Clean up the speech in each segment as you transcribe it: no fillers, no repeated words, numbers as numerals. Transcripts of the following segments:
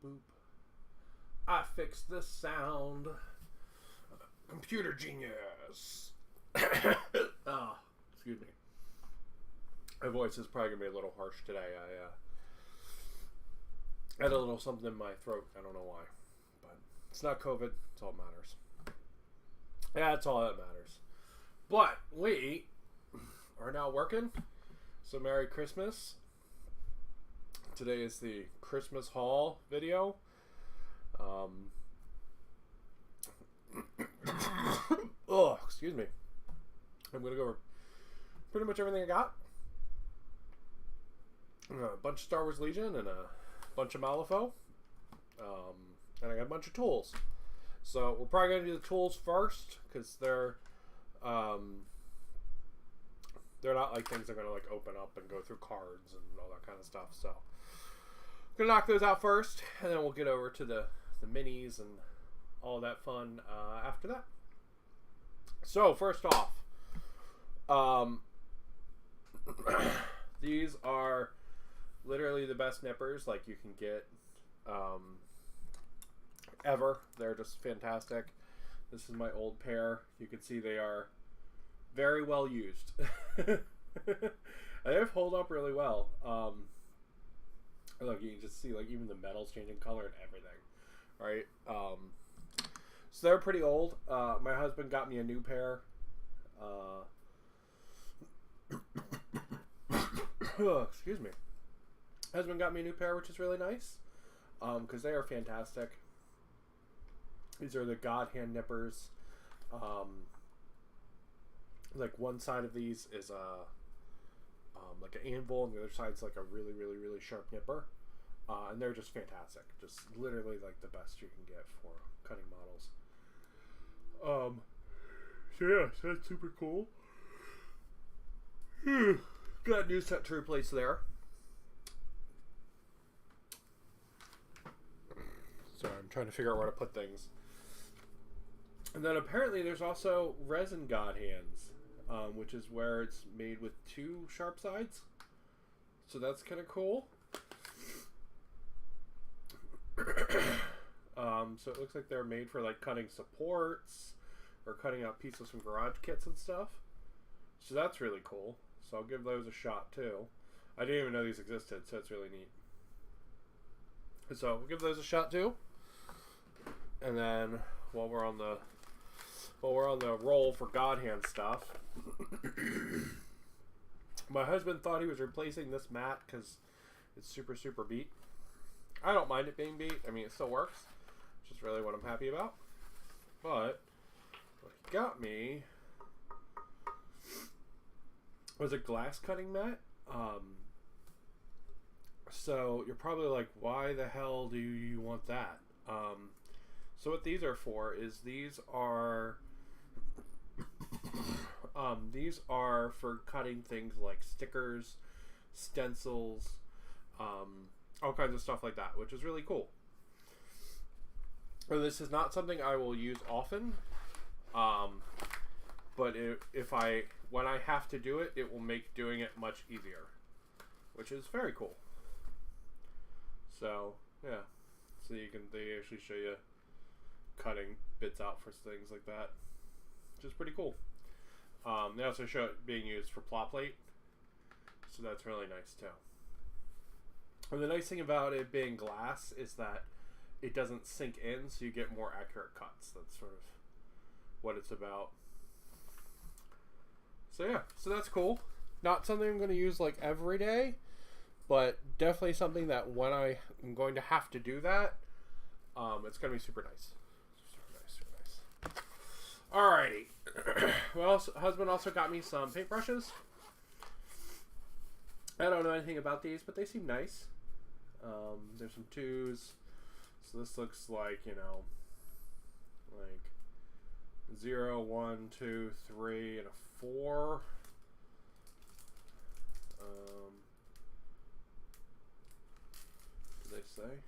Boop. I fixed the sound. Computer genius. Oh, excuse me. My voice is probably going to be a little harsh today. I had a little something in my throat. I don't know why. But it's not COVID. It's all that matters. Yeah, it's all that matters. But we are now working. So Merry Christmas. Today is the Christmas haul video. Oh, excuse me. I'm going to go over pretty much everything I got. A bunch of Star Wars Legion and a bunch of Malifaux. And I got a bunch of tools. So we're probably going to do the tools first because they're not like things that are going to like open up and go through cards and all that kind of stuff. So I'm going to knock those out first, and then we'll get over to the minis and all that fun after that. So first off, these are literally the best nippers like you can get ever. They're just fantastic. This is my old pair. You can see they are very well used. They've held up really well. Look, you can just see like even the metal's changing color and everything, right? So they're pretty old. My husband got me a new pair. Excuse me. Husband got me a new pair, which is really nice, because they are fantastic. These are the God Hand nippers. Like one side of these is like an anvil, and the other side's like a really, really, really sharp nipper. And they're just fantastic. Just literally like the best you can get for cutting models. So yeah, so that's super cool. Got a new set to replace there. Sorry, I'm trying to figure out where to put things. And then apparently there's also resin God Hands, which is where it's made with two sharp sides. So that's kind of cool. So it looks like they're made for like cutting supports or cutting out pieces from garage kits and stuff. So that's really cool. So I'll give those a shot too. I didn't even know these existed, so it's really neat. So we'll give those a shot too. And then while we're on the roll for God Hand stuff, my husband thought he was replacing this mat because it's super, super beat. I don't mind it being beat. I mean, it still works, which is really what I'm happy about. But what he got me was a glass cutting mat. So you're probably like, why the hell do you want that? So what these are for is these are for cutting things like stickers, stencils, all kinds of stuff like that, which is really cool. This is not something I will use often, but when I have to do it, it will make doing it much easier, which is very cool. So yeah, so they actually show you cutting bits out for things like that, which is pretty cool. They also show it being used for plot plate, so that's really nice too. And the nice thing about it being glass is that it doesn't sink in, so you get more accurate cuts. That's sort of what it's about. So yeah, so that's cool. Not something I'm going to use like every day, but definitely something that when I am going to have to do that, it's going to be super nice. Super nice. Alrighty. Well, husband also got me some paintbrushes. I don't know anything about these, but they seem nice. There's some 2s. So this looks like, you know, like 0, 1, 2, 3, and a 4. Did they say?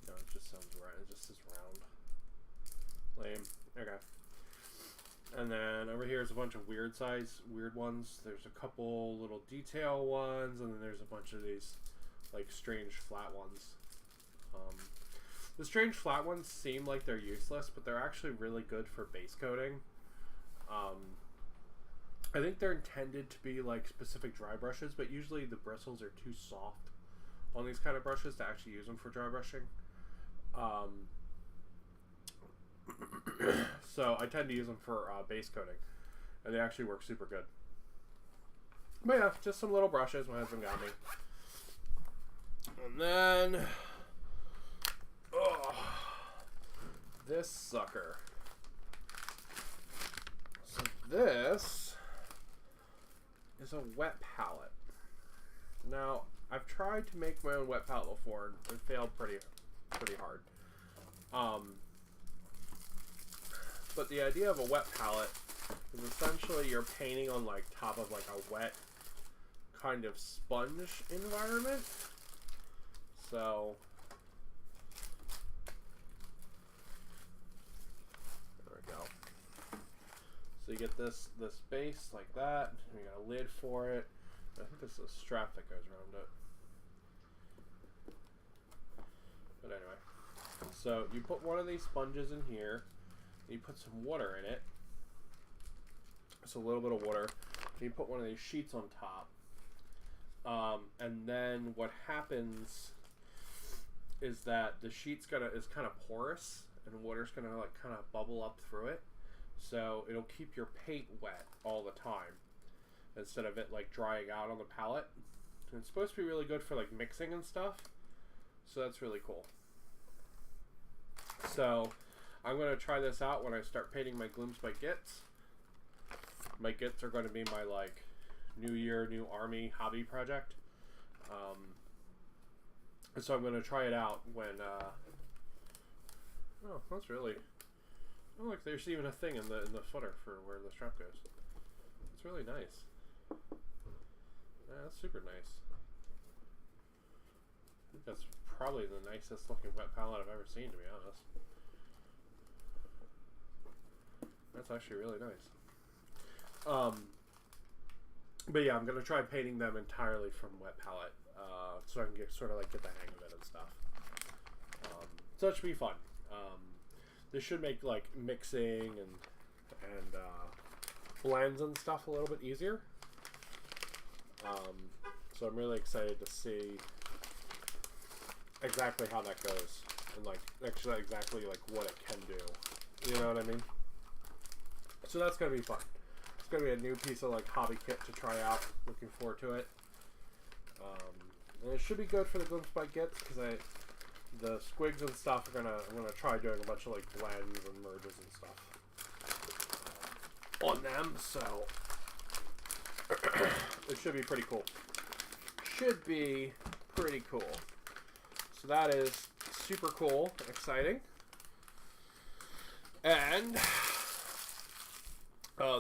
No, it just sounds right. It just is round. Lame. Okay. And then over here is a bunch of weird ones. There's a couple little detail ones, and then there's a bunch of these like strange flat ones. The strange flat ones seem like they're useless, but they're actually really good for base coating. I think they're intended to be like specific dry brushes, but usually the bristles are too soft on these kind of brushes to actually use them for dry brushing. So I tend to use them for base coating, and they actually work super good. But yeah, just some little brushes my husband got me. And then, this sucker. So this is a wet palette. Now, I've tried to make my own wet palette before, and it failed pretty hard. But the idea of a wet palette is essentially you're painting on like top of like a wet kind of sponge environment. So there we go. So you get this base like that. You got a lid for it. I think this is a strap that goes around it. But anyway, so you put one of these sponges in here. You put some water in it. So a little bit of water. And you put one of these sheets on top. And then what happens is that the sheet's is kind of porous, and water's gonna like kind of bubble up through it. So it'll keep your paint wet all the time instead of it like drying out on the palette. And it's supposed to be really good for like mixing and stuff. So that's really cool. So I'm going to try this out when I start painting my Glooms by Gits. My Gits are going to be my like New Year, New Army hobby project. So I'm going to try it out when oh, that's really, oh look, there's even a thing in the footer for where the strap goes. It's really nice. Yeah, that's super nice. I think that's probably the nicest looking wet palette I've ever seen, to be honest. That's actually really nice. But yeah, I'm gonna try painting them entirely from wet palette, so I can sort of like get the hang of it and stuff. So it should be fun. This should make like mixing and blends and stuff a little bit easier. So I'm really excited to see exactly how that goes, and like actually exactly like what it can do. You know what I mean? So that's gonna be fun. It's gonna be a new piece of like hobby kit to try out. Looking forward to it. And it should be good for the Glooms by Gits because the squigs and stuff I'm gonna try doing a bunch of like blends and merges and stuff on them. So it should be pretty cool. Should be pretty cool. So that is super cool, exciting, and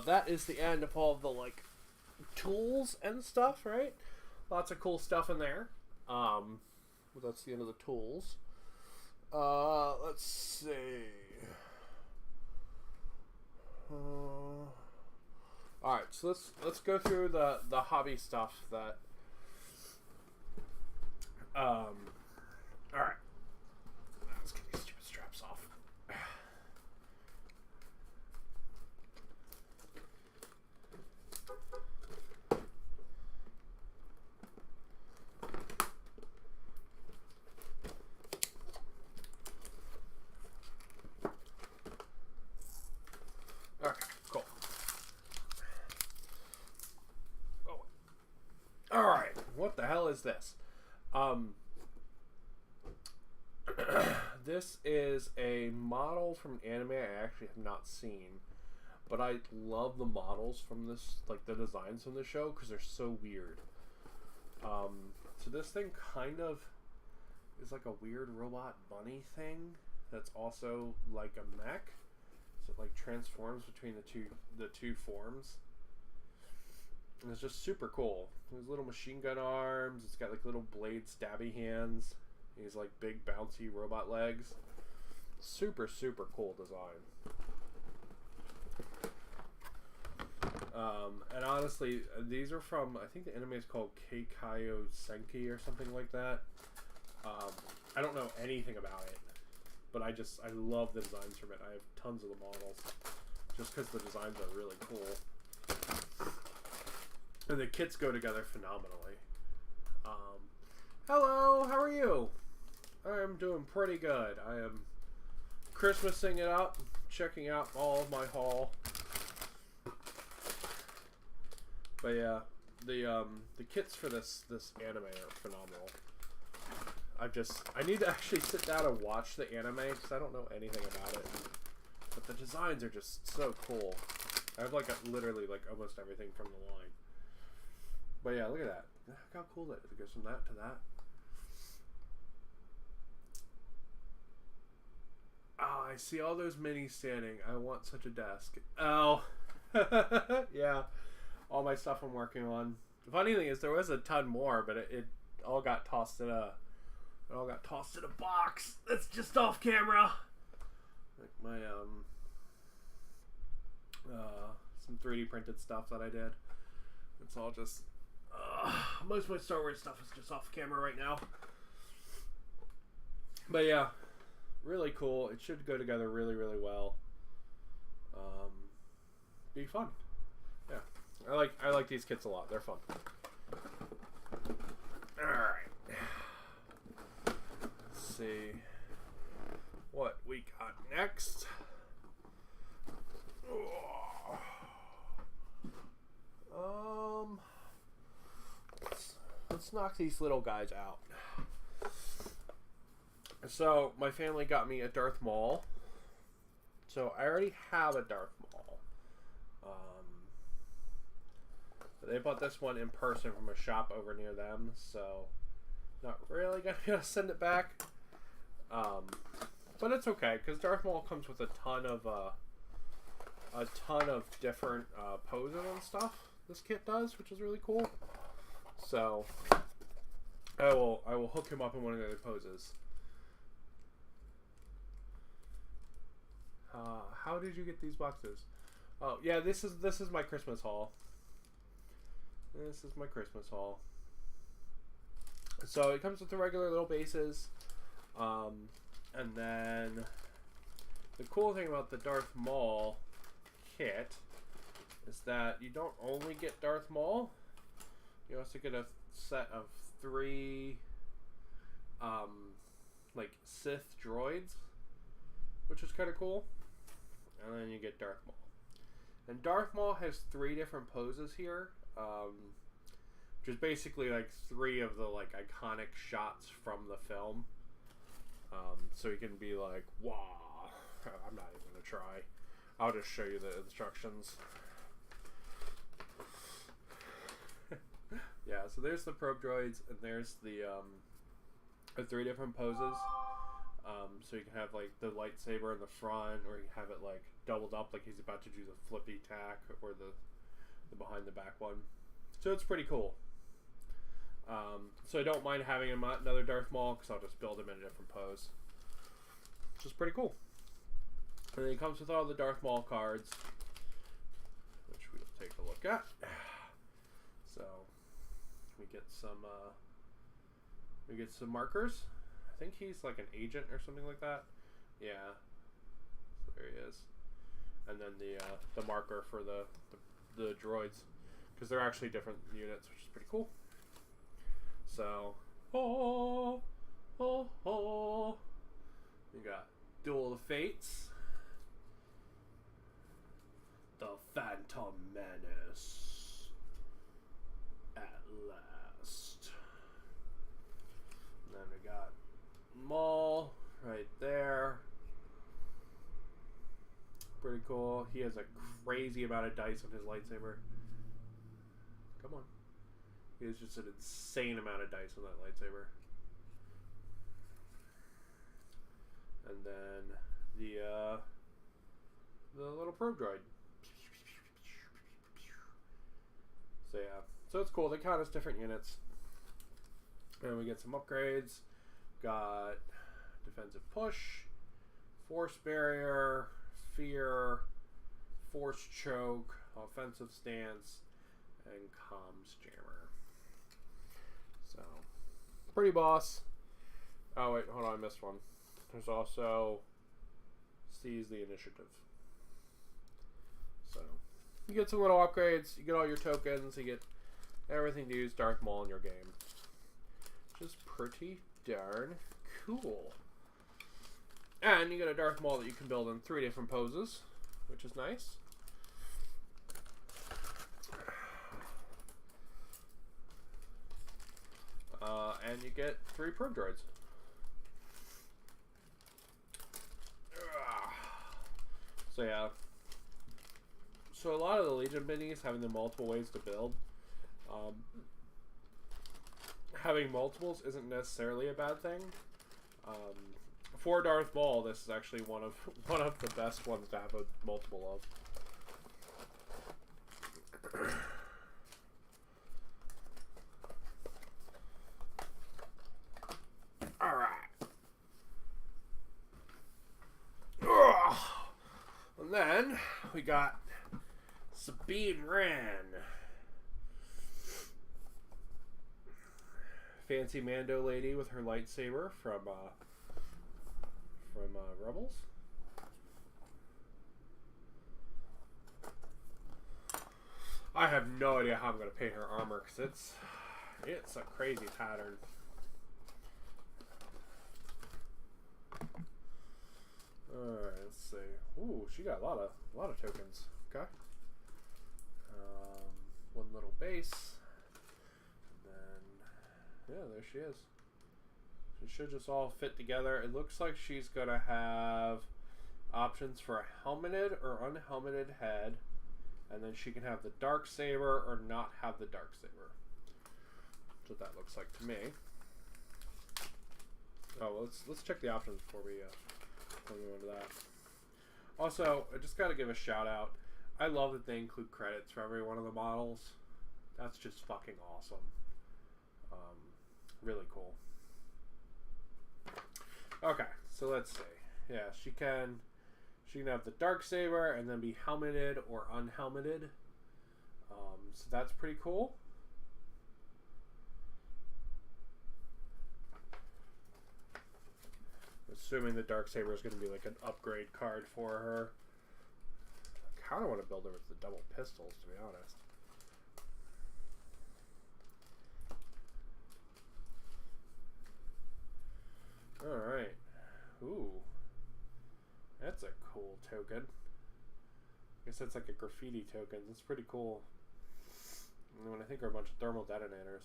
that is the end of all of the like tools and stuff, right? Lots of cool stuff in there. That's the end of the tools. Let's see. All right, so let's go through the hobby stuff that. All right. Let's get these stupid straps off. Okay, cool. Oh. All right. What the hell is this? This is a model from anime I actually have not seen, but I love the models from this, like the designs from the show, because they're so weird. So this thing kind of is like a weird robot bunny thing that's also like a mech. So it like transforms between the two forms. And it's just super cool. There's little machine gun arms. It's got like little blade stabby hands. He's like big bouncy robot legs. Super, super cool design. And honestly, these are from, I think the anime is called Keikaio Senki or something like that. I don't know anything about it, but I love the designs from it. I have tons of the models, just because the designs are really cool. And the kits go together phenomenally. Hello, how are you? I'm doing pretty good. I am Christmasing it up, checking out all of my haul. But yeah, the kits for this anime are phenomenal. I need to actually sit down and watch the anime because I don't know anything about it. But the designs are just so cool. I have literally almost everything from the line. But yeah, look at that. Look how cool that is. It goes from that to that. Oh, I see all those minis standing. I want such a desk. Oh. Yeah. All my stuff I'm working on. The funny thing is there was a ton more, but it all got tossed in a box. That's just off camera. Like my some 3D printed stuff that I did. It's all just most of my Star Wars stuff is just off camera right now. But yeah, really cool. It should go together really, really well. Be fun. Yeah. I like these kits a lot. They're fun. Alright. Let's see what we got next. Let's knock these little guys out. So my family got me a Darth Maul. So I already have a Darth Maul. They bought this one in person from a shop over near them, so not really gonna be able to send it back. But it's okay because Darth Maul comes with a ton of different poses and stuff. This kit does, which is really cool. So I will hook him up in one of the other poses. How did you get these boxes? Oh yeah, this is my Christmas haul. This is my Christmas haul. So it comes with the regular little bases, and then the cool thing about the Darth Maul kit is that you don't only get Darth Maul, you also get a set of 3 Sith droids, which is kind of cool, and then you get Darth Maul. And Darth Maul has 3 different poses here, which is basically 3 of the iconic shots from the film. So you can be like, wow, I'm not even gonna try. I'll just show you the instructions. Yeah, so there's the probe droids, and there's the 3 different poses. So you can have the lightsaber in the front, or you can have it doubled up, like he's about to do the flippy tack, or the behind the back one. So it's pretty cool. So I don't mind having another Darth Maul because I'll just build him in a different pose, which is pretty cool. And then it comes with all the Darth Maul cards, which we'll take a look at. So we get some markers. I think he's like an agent or something like that. Yeah, so there he is. And then the marker for the droids, because they're actually different units, which is pretty cool. So, we got Duel of Fates, the Phantom Menace, at last. And then we got Maul right there. Pretty cool. He has a crazy amount of dice on his lightsaber. Come on. He has just an insane amount of dice on that lightsaber. And then the little probe droid. So yeah. So it's cool. They count as different units. And we get some upgrades. Got defensive push, force barrier, fear, force choke, offensive stance, and comms jammer. So, pretty boss. Oh wait, hold on, I missed one. There's also seize the initiative. So, you get some little upgrades, you get all your tokens, you get everything to use Darth Maul in your game. Which is pretty darn cool. And you get a Darth Maul that you can build in 3 different poses, which is nice. And you get 3 probe droids. So yeah. So a lot of the Legion minis having the multiple ways to build. Having multiples isn't necessarily a bad thing. For Darth Maul, this is actually one of the best ones to have a multiple of. All right. And then we got Sabine Wren. Fancy Mando lady with her lightsaber from Rebels. I have no idea how I'm going to paint her armor because it's a crazy pattern. Alright, let's see. Ooh, she got a lot of tokens. Okay. One little base. And then, yeah, there she is. It should just all fit together. It looks like she's going to have options for a helmeted or unhelmeted head. And then she can have the Darksaber or not have the Darksaber. That's what that looks like to me. Oh, well, let's check the options before we go into that. Also, I just got to give a shout out. I love that they include credits for every one of the models. That's just fucking awesome. Really cool. Okay, so let's see. Yeah, she can have the Darksaber and then be helmeted or unhelmeted. So that's pretty cool. Assuming the Darksaber is going to be like an upgrade card for her. I kind of want to build her with the double pistols, to be honest. Alright. Ooh. That's a cool token. I guess that's like a graffiti token. That's pretty cool. And when I think are a bunch of thermal detonators.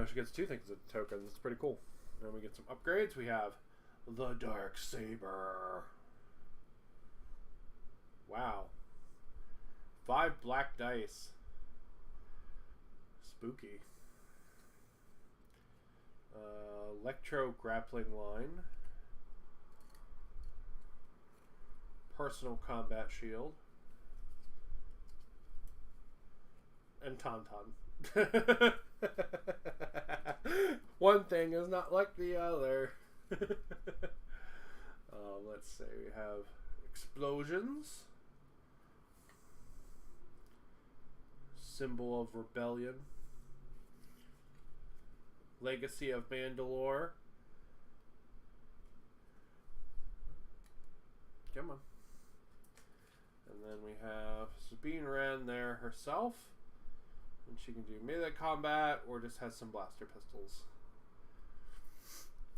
She gets 2 things of tokens. It's pretty cool. Then we get some upgrades. We have the Darksaber. Wow. 5 black dice. Spooky. Electro grappling line. Personal combat shield. And Tauntaun. One thing is not like the other. Let's say we have explosions. Symbol of rebellion. Legacy of Mandalore. Come on. And then we have Sabine Wren there herself. And she can do melee combat or just has some blaster pistols.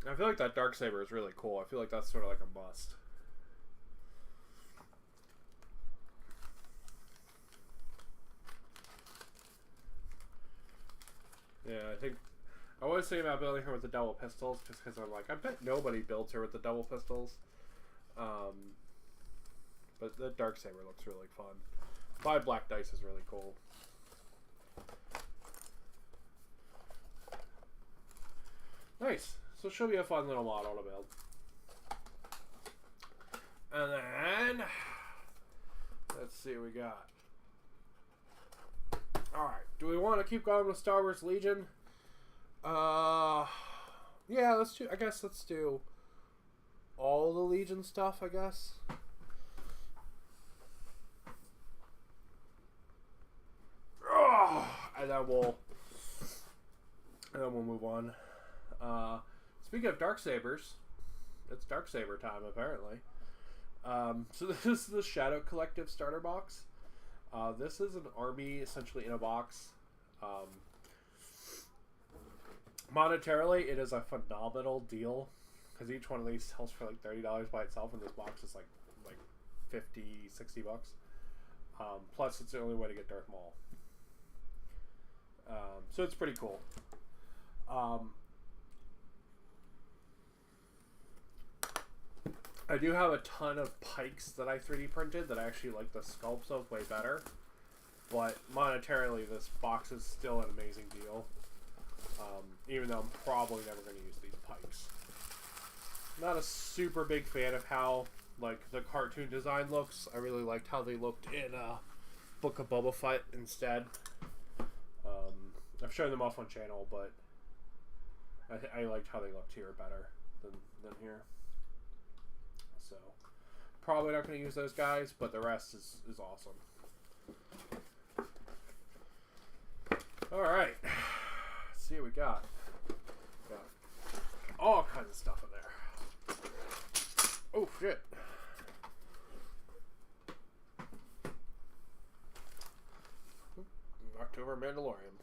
I feel like that Darksaber is really cool. I feel like that's sort of like a must. Yeah, I was thinking about building her with the double pistols just because I'm like, I bet nobody builds her with the double pistols. But the Darksaber looks really fun. 5 black dice is really cool. Nice. So she'll be a fun little model to build. And then, let's see what we got. Alright, do we want to keep going with Star Wars Legion? No, Yeah, let's do. I guess let's do all the Legion stuff. I guess. And then we'll move on. Speaking of Darksabers, it's Darksaber time apparently. So this is the Shadow Collective starter box. This is an army essentially in a box. Monetarily, it is a phenomenal deal because each one of these sells for like $30 by itself, and this box is like 50, 60 bucks. Plus, it's the only way to get Darth Maul. So it's pretty cool. I do have a ton of pikes that I 3D printed that I actually like the sculpts of way better. But monetarily, this box is still an amazing deal. Even though I'm probably never going to use these pikes. Not a super big fan of how like the cartoon design looks. I really liked how they looked in Book of Boba Fett instead. I've shown them off on channel, but I liked how they looked here better than here. So probably not going to use those guys, but the rest is awesome. All right, let's see what we got. Got all kinds of stuff in there. Oh shit. Knocked over Mandalorian.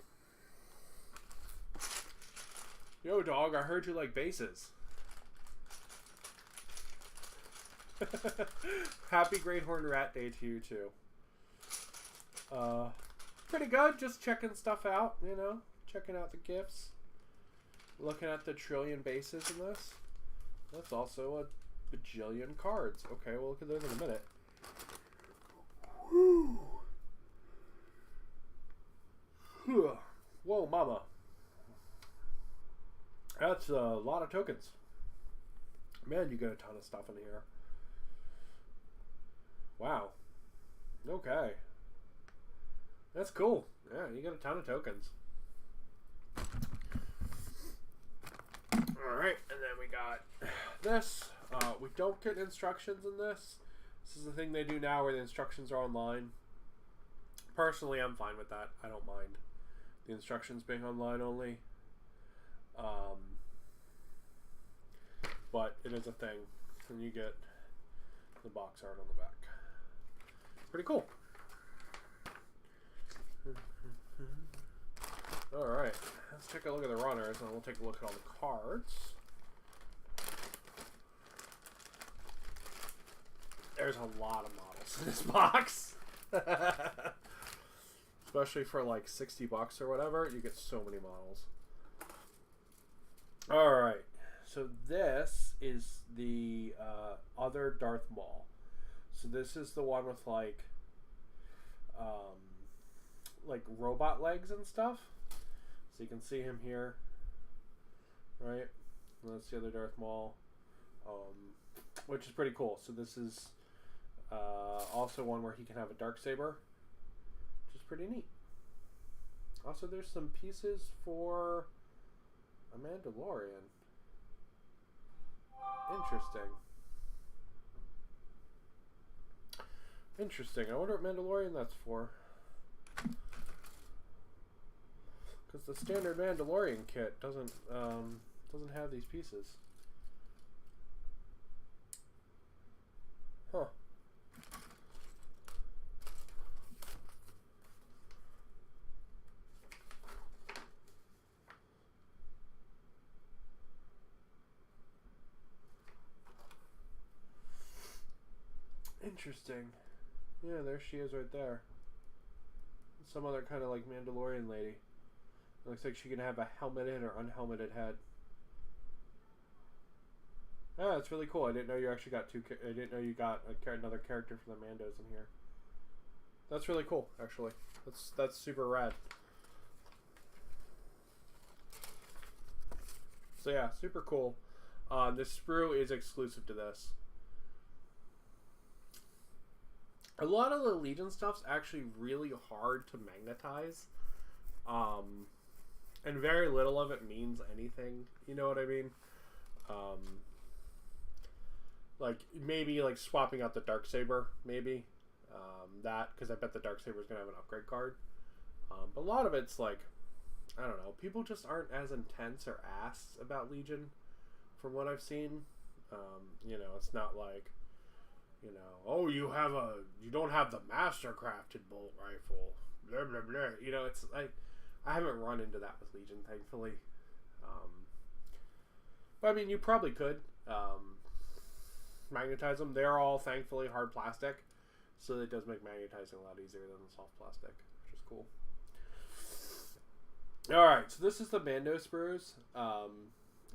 Yo, dog, I heard you like bases. Happy Great Horned Rat Day to you, too. Pretty good. Just checking stuff out, you know. Checking out the gifts. Looking at the trillion bases in this. That's also a bajillion cards. Okay, we'll look at those in a minute. Whew. Whoa, mama. That's a lot of tokens. Man, you got a ton of stuff in here. Wow. Okay. That's cool. Yeah, you got a ton of tokens. Alright, and then we got this. We don't get instructions in this. This is the thing they do now where the instructions are online. Personally, I'm fine with that. I don't mind the instructions being online only. But it is a thing. And you get the box art on the back. Pretty cool. Alright, let's take a look at the runners and we'll take a look at all the cards. There's a lot of models in this box. Especially for like 60 bucks or whatever, you get so many models. Alright, so this is the other Darth Maul. So this is the one with like robot legs and stuff. So you can see him here, right? And that's the other Darth Maul, which is pretty cool. So this is also one where he can have a Darksaber, which is pretty neat. Also, there's some pieces for a Mandalorian. Interesting. Interesting. I wonder what Mandalorian that's for. Because the standard Mandalorian kit doesn't have these pieces. Huh. Interesting. Yeah, there she is right there. Some other kind of like Mandalorian lady. It looks like she can have a helmeted or unhelmeted head. Ah, that's really cool. I didn't know you actually got two. I didn't know you got another character from the Mandos in here. That's really cool, actually. That's super rad. So yeah, super cool. This sprue is exclusive to this. A lot of the Legion stuff's actually really hard to magnetize. And very little of it means anything. You know what I mean? Like, maybe, like, swapping out the Darksaber, maybe. That, because I bet the Darksaber is going to have an upgrade card. But a lot of it's, like, I don't know. People just aren't as intense or asked about Legion, from what I've seen. You know, it's not like, you know, oh, you don't have the master-crafted bolt rifle. Blah, blah, blah. You know, it's like, I haven't run into that with Legion, thankfully. But, I mean, you probably could. Magnetize them. They're all, thankfully, hard plastic. So it does make magnetizing a lot easier than the soft plastic, which is cool. Alright, so this is the Mando sprues. I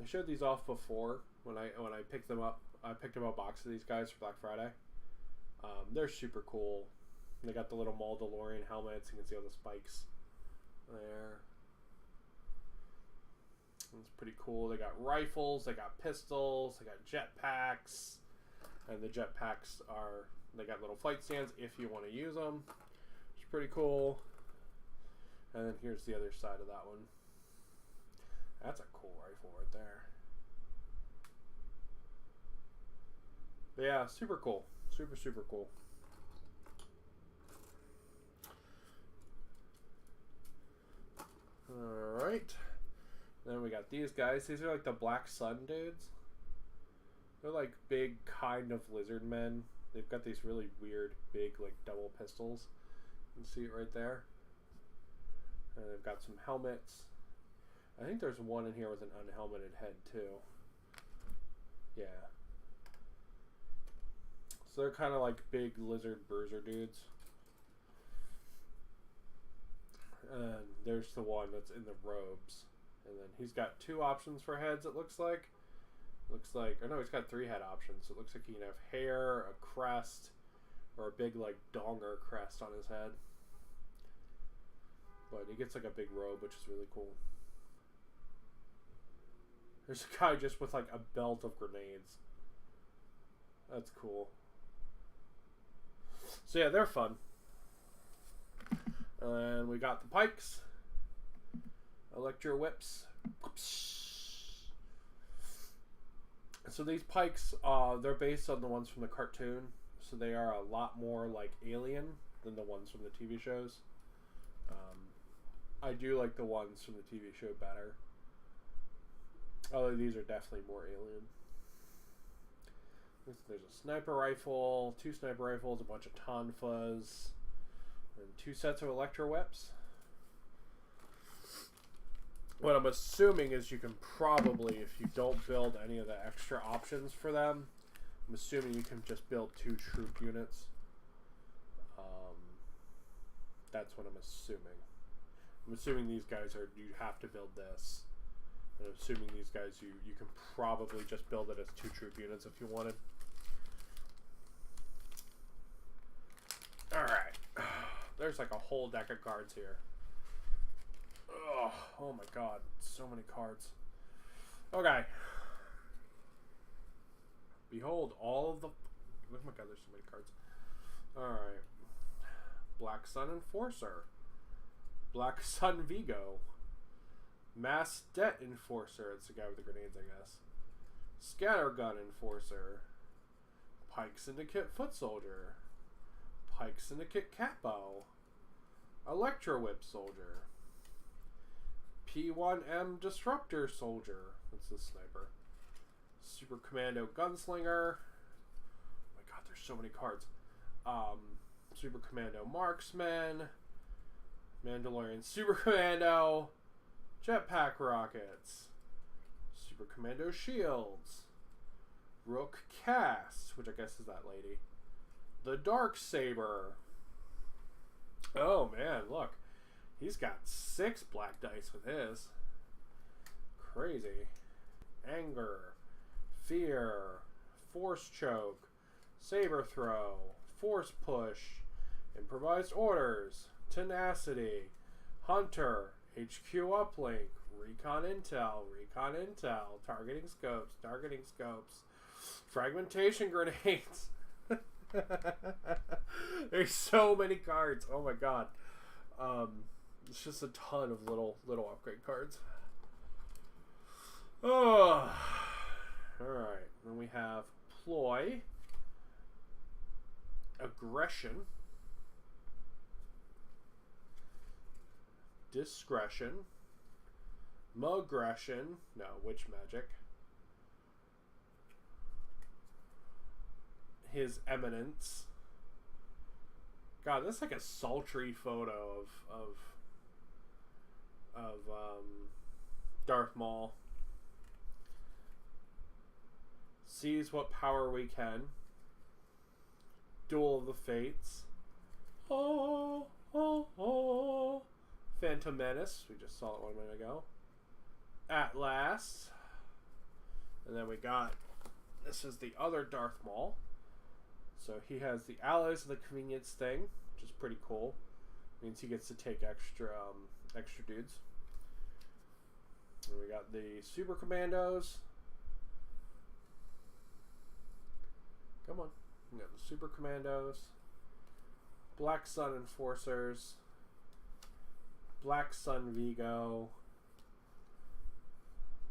showed these off before when I picked them up. I picked up a box of these guys for Black Friday. They're super cool. They got the little Mandalorian helmets. You can see all the spikes there. It's pretty cool. They got rifles, they got pistols, they got jetpacks. And the jetpacks are, they got little flight stands if you want to use them. It's pretty cool. And then here's the other side of that one. That's a cool rifle right there. But yeah, super cool. Super, super cool. Alright. Then we got these guys. These are like the Black Sun dudes. They're like big kind of lizard men. They've got these really weird big like double pistols. You can see it right there. And they've got some helmets. I think there's one in here with an unhelmeted head too. Yeah. So they're kind of like big lizard bruiser dudes. And there's the one that's in the robes. And then he's got 2 options for heads, it looks like. Or no, he's got 3 head options. So it looks like he can have hair, a crest, or a big like donger crest on his head. But he gets like a big robe, which is really cool. There's a guy just with like a belt of grenades. That's cool. So yeah, they're fun. And we got the pikes. Electro whips. So these pikes, they're based on the ones from the cartoon. So they are a lot more like alien than the ones from the TV shows. I do like the ones from the TV show better. Although these are definitely more alien. There's a sniper rifle, 2 sniper rifles, a bunch of tonfas, and 2 sets of electro whips. What I'm assuming is you can probably, if you don't build any of the extra options for them, I'm assuming you can just build 2 troop units. That's what I'm assuming. I'm assuming these guys are, you have to build this. And I'm assuming these guys, you can probably just build it as 2 troop units if you wanted. Alright. There's like a whole deck of cards here. Oh my god, so many cards. Okay. Behold all of the... Oh my god, there's so many cards. Alright. Black Sun Enforcer. Black Sun Vigo. Mass Det Enforcer. It's the guy with the grenades, I guess. Scattergun Enforcer. Pike Syndicate Foot Soldier. Pike Syndicate Capo. Electro Whip Soldier. P1M Disruptor Soldier. That's the sniper. Super Commando Gunslinger. Oh my god, there's so many cards. Super Commando Marksman. Mandalorian Super Commando. Jetpack Rockets. Super Commando Shields. Rook Cast, which I guess is that lady. The Darksaber. Oh man, look. He's got 6 black dice with his. Crazy. Anger. Fear. Force Choke. Saber Throw. Force Push. Improvised Orders. Tenacity. Hunter. HQ Uplink. Recon Intel. Recon Intel. Targeting Scopes. Targeting Scopes. Fragmentation Grenades. There's so many cards. Oh my god. It's just a ton of little upgrade cards. Oh, all right. Then we have Ploy, Aggression, Discretion, Mogression, no, Witch Magic, His Eminence. God, that's like a sultry photo of Darth Maul. Sees what power we can. Duel of the Fates. Oh, oh, oh. Phantom Menace. We just saw it 1 minute ago. At Last. And then we got, this is the other Darth Maul. So he has the Allies of the Convenience thing, which is pretty cool. Means he gets to take extra dudes. And we got the Super Commandos. Come on. We got the Super Commandos. Black Sun Enforcers. Black Sun Vigo.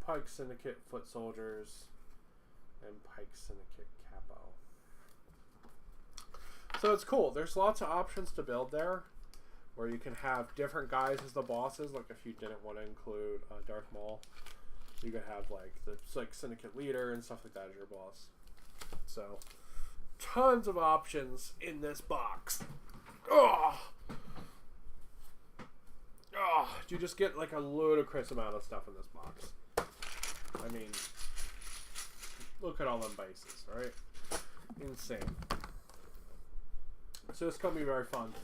Pike Syndicate Foot Soldiers. And Pike Syndicate Capo. So it's cool. There's lots of options to build there, where you can have different guys as the bosses. Like if you didn't want to include Darth Maul, you could have like the Syndicate leader and stuff like that as your boss. So tons of options in this box. Oh, you just get like a ludicrous amount of stuff in this box. I mean, look at all them bases, right? Insane. So it's going to be very fun.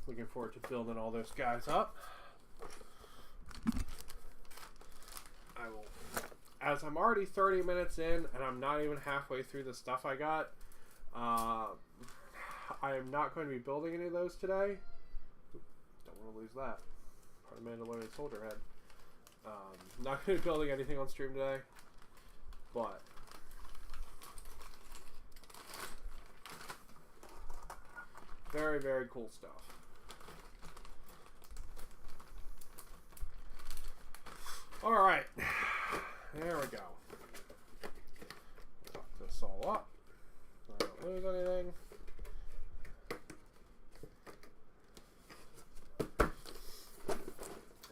Looking forward to building all those guys up. I will, as I'm already 30 minutes in and I'm not even halfway through the stuff I got, I am not going to be building any of those today. Don't want to lose that. Part of Mandalorian Soldier Head. Not going to be building anything on stream today, but very, very cool stuff. All right, there we go. Lock this all up. I don't lose anything.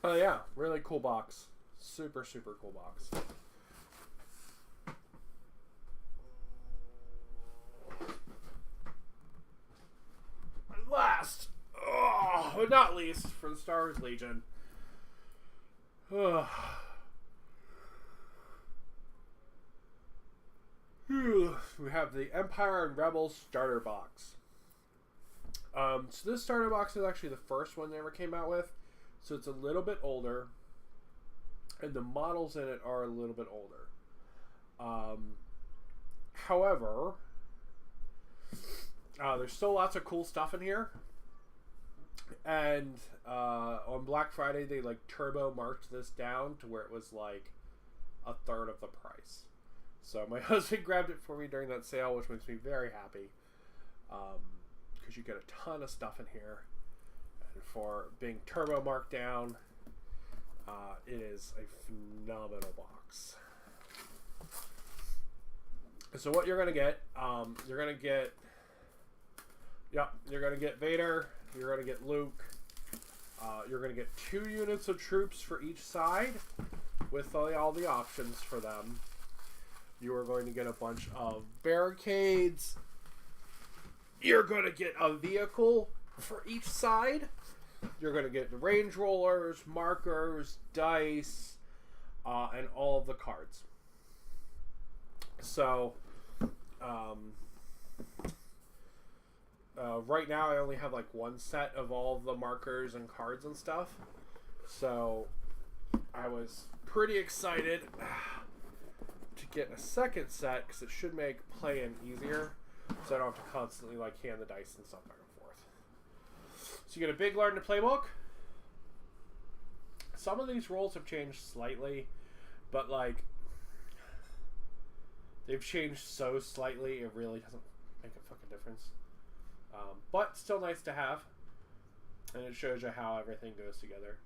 Oh yeah, really cool box. Super, super cool box. And last, but not least, for the Star Wars Legion. We have the Empire and Rebels starter box. So this starter box is actually the first one they ever came out with. So it's a little bit older, and the models in it are a little bit older. However, there's still lots of cool stuff in here. And on Black Friday, they like turbo marked this down to where it was like a third of the price. So my husband grabbed it for me during that sale, which makes me very happy. Because you get a ton of stuff in here. And for being turbo marked down, it is a phenomenal box. So what you're going to get, you're going to get Vader, you're going to get Luke, you're going to get 2 units of troops for each side with all the options for them. You are going to get a bunch of barricades. You're going to get a vehicle for each side. You're going to get the range rollers, markers, dice, and all of the cards. So, right now I only have like one set of all of the markers and cards and stuff. So, I was pretty excited to get a second set because it should make playing easier. So I don't have to constantly like hand the dice and stuff back and forth. So you get a big learn to play book. Some of these rules have changed slightly, but like they've changed so slightly it really doesn't make a fucking difference. But still nice to have. And it shows you how everything goes together.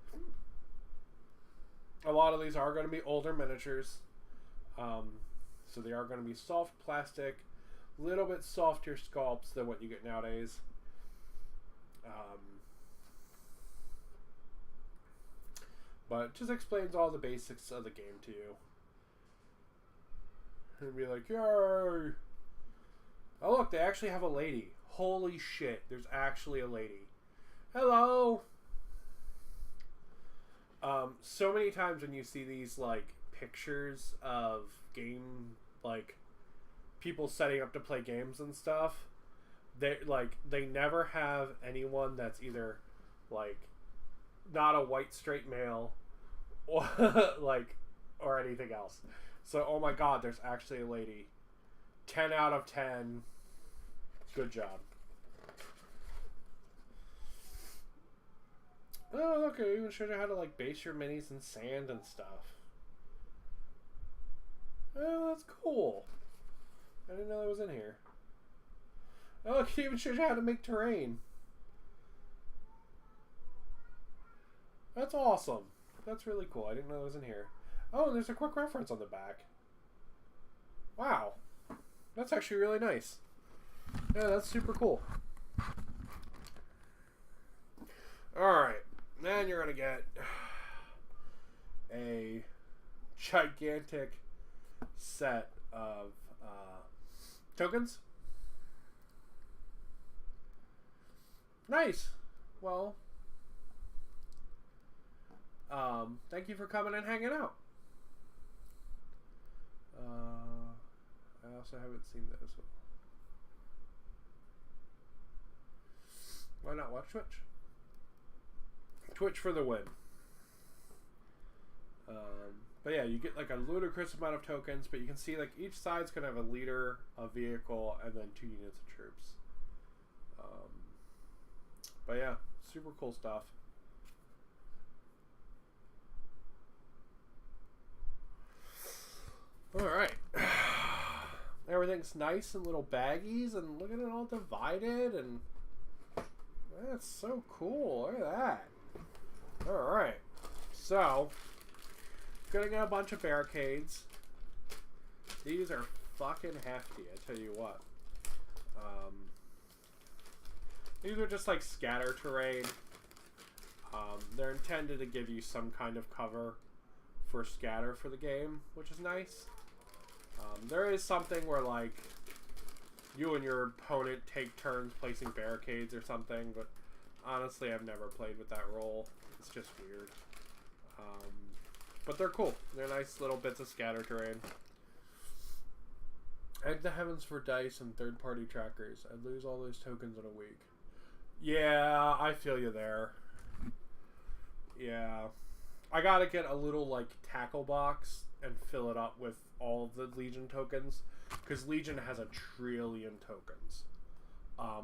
A lot of these are going to be older miniatures. So they are going to be soft plastic, a little bit softer sculpts than what you get nowadays. But it just explains all the basics of the game to you. And be like, yay! Oh look, they actually have a lady. Holy shit, there's actually a lady. Hello! So many times when you see these, like, pictures of game, like, people setting up to play games and stuff, they never have anyone that's either, like, not a white straight male or like or anything else. So oh my god, there's actually a lady. 10 out of 10. Good job. Oh look, it even showed you how to like base your minis in sand and stuff. Oh, that's cool. I didn't know that was in here. Oh, it even shows you how to make terrain. That's awesome. That's really cool. I didn't know it was in here. Oh, and there's a quick reference on the back. Wow. That's actually really nice. Yeah, that's super cool. Alright. Then you're going to get a gigantic set of tokens. Nice. Well, thank you for coming and hanging out. I also haven't seen those. Why not watch Twitch? Twitch for the win. But yeah, you get like a ludicrous amount of tokens, but you can see like each side's gonna have a leader, a vehicle, and then 2 units of troops. But yeah, super cool stuff. Alright. Everything's nice in little baggies, and look at it all divided, and that's so cool. Look at that. Alright. So, gonna get a bunch of barricades. These are fucking hefty, I tell you what. These are just like scatter terrain. They're intended to give you some kind of cover for scatter for the game, which is nice. There is something where like you and your opponent take turns placing barricades or something, but honestly I've never played with that role. It's just weird. But they're cool. They're nice little bits of scatter terrain. Egg the heavens for dice and third-party trackers. I'd lose all those tokens in a week. Yeah, I feel you there. Yeah. I gotta get a little, like, tackle box and fill it up with all of the Legion tokens. Because Legion has 1 trillion tokens.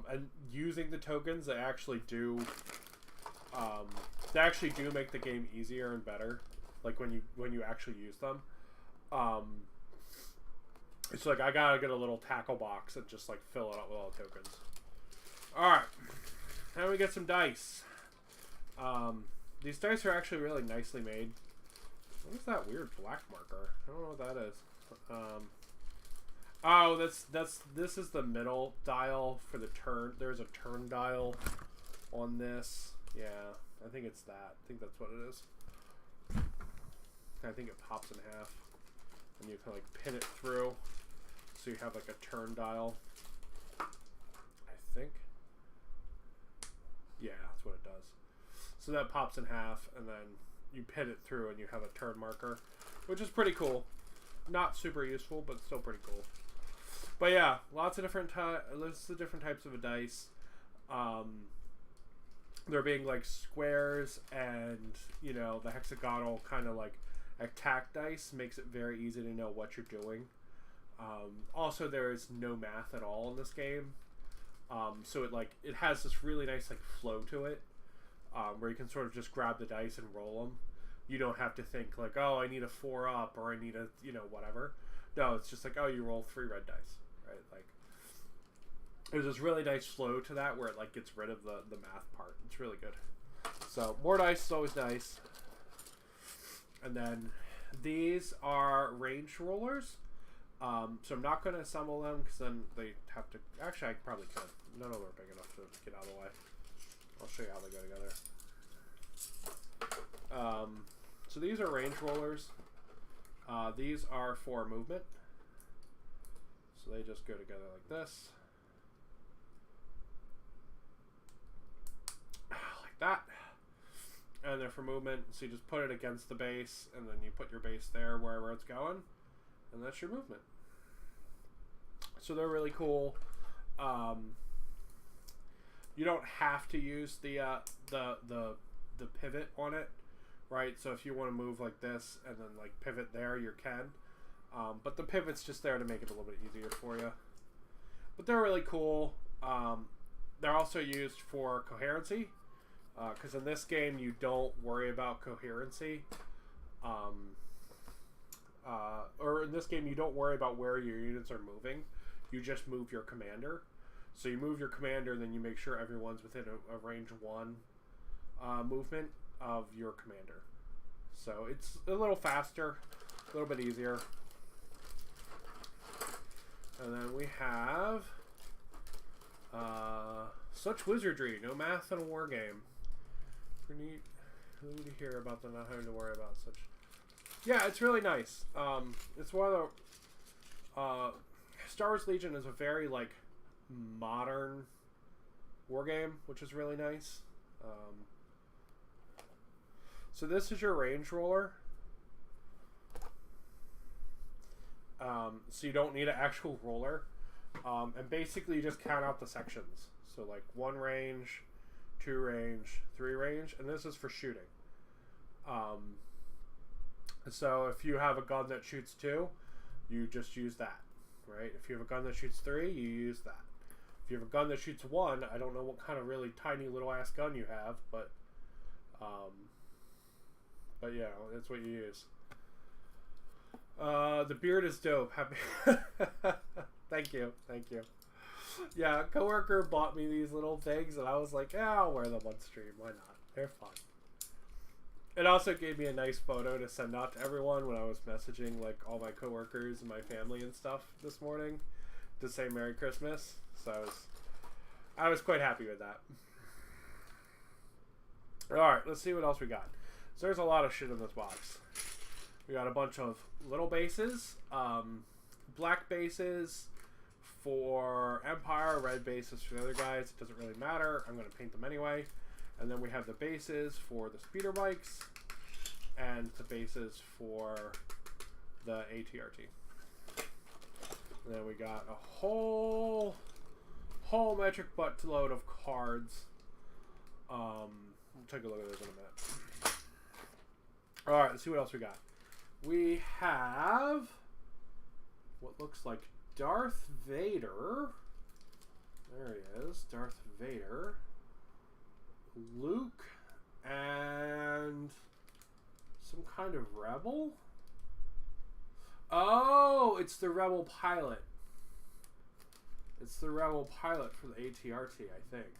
And using the tokens, they actually do... make the game easier and better. Like, when you actually use them. It's like, I gotta get a little tackle box and just, like, fill it up with all the tokens. Alright. Now we get some dice. These dice are actually really nicely made. What is that weird black marker? I don't know what that is. Oh, this is the middle dial for the turn. There's a turn dial on this. Yeah, I think it's that. I think that's what it is. I think it pops in half. And you can like pin it through. So you have like a turn dial. I think. Yeah, that's what it does. So that pops in half, and then you pin it through, and you have a turn marker, which is pretty cool. Not super useful, but still pretty cool. But yeah, lots of different types of a dice. They're being like squares, and you know the hexagonal kind of like attack dice makes it very easy to know what you're doing. Also, there is no math at all in this game. So it has this really nice like flow to it, where you can sort of just grab the dice and roll them. You don't have to think like, oh, I need a 4-up or I need a, whatever. No, it's just like, oh, you roll 3 red dice, right? Like, there's this really nice flow to that where it like gets rid of the math part. It's really good. So more dice is always nice. And then these are range rollers. So I'm not going to assemble them because then they have to... Actually, I probably could. None of them are big enough to get out of the way. I'll show you how they go together. So these are range rollers. These are for movement. So they just go together like this. Like that. And they're for movement. So you just put it against the base, and then you put your base there wherever it's going. And that's your movement. So they're really cool. You don't have to use the pivot on it, right? So if you want to move like this and then like pivot there, you can. But the pivot's just there to make it a little bit easier for you. But they're really cool. They're also used for coherency, because in this game you don't worry about coherency. Or in this game you don't worry about where your units are moving. You just move your commander. So you move your commander, then you make sure everyone's within a range 1 movement of your commander. So it's a little faster, a little bit easier. And then we have such wizardry, no math in a war game. Pretty neat. Who to hear about them not having to worry about such. Yeah, it's really nice. It's one of the Star Wars Legion is a very like modern war game, which is really nice. So this is your range roller. So you don't need an actual roller, and basically you just count out the sections. So like 1 range, 2 range, 3 range, and this is for shooting. So if you have a gun that shoots 2, you just use that, right? If you have a gun that shoots 3, you use that. If you have a gun that shoots 1, I don't know what kind of really tiny little ass gun you have, but yeah, that's what you use. The beard is dope. Happy. Thank you. Yeah, a coworker bought me these little things, and I was like, yeah, I'll wear them on stream. Why not? They're fun. It also gave me a nice photo to send out to everyone when I was messaging like all my coworkers and my family and stuff this morning to say Merry Christmas. So I was quite happy with that. All right, let's see what else we got. So there's a lot of shit in this box. We got a bunch of little bases, black bases for Empire, red bases for the other guys. It doesn't really matter. I'm going to paint them anyway. And then we have the bases for the speeder bikes and the bases for the ATRT. And then we got a whole metric buttload of cards. We'll take a look at those in a minute. All right, let's see what else we got. We have what looks like Darth Vader. There he is, Darth Vader. Luke and some kind of rebel. Oh, it's the rebel pilot. It's the rebel pilot for the ATRT, I think.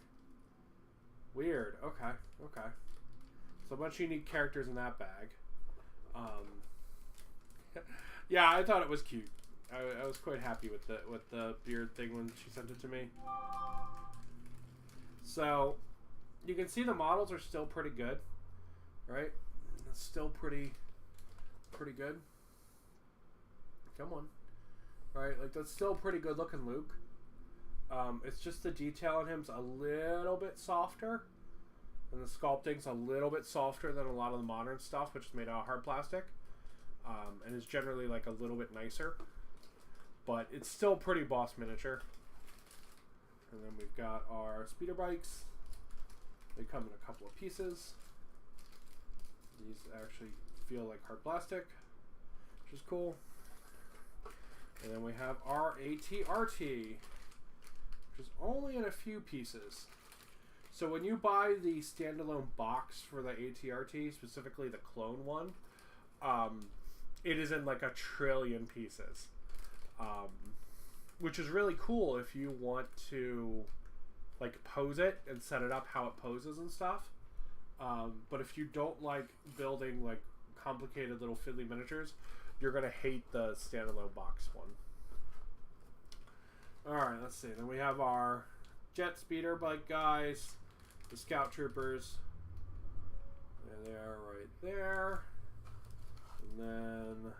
Weird. Okay. So a bunch of unique characters in that bag. Yeah, I thought it was cute. I was quite happy with the beard thing when she sent it to me. So you can see the models are still pretty good, right? It's still pretty good. Come on, right? Like that's still pretty good looking Luke. It's just the detail on him's a little bit softer, and the sculpting's a little bit softer than a lot of the modern stuff, which is made out of hard plastic, and is generally like a little bit nicer. But it's still pretty boss miniature. And then we've got our speeder bikes. They come in a couple of pieces. These actually feel like hard plastic, which is cool. And then we have our ATRT, which is only in a few pieces. So when you buy the standalone box for the ATRT, specifically the clone one, it is in like 1 trillion pieces. which is really cool if you want to like pose it and set it up how it poses and stuff. But if you don't like building like complicated little fiddly miniatures, you're gonna hate the standalone box one. Alright, let's see. Then we have our jet speeder bike guys, the scout troopers. There they are right there. And then,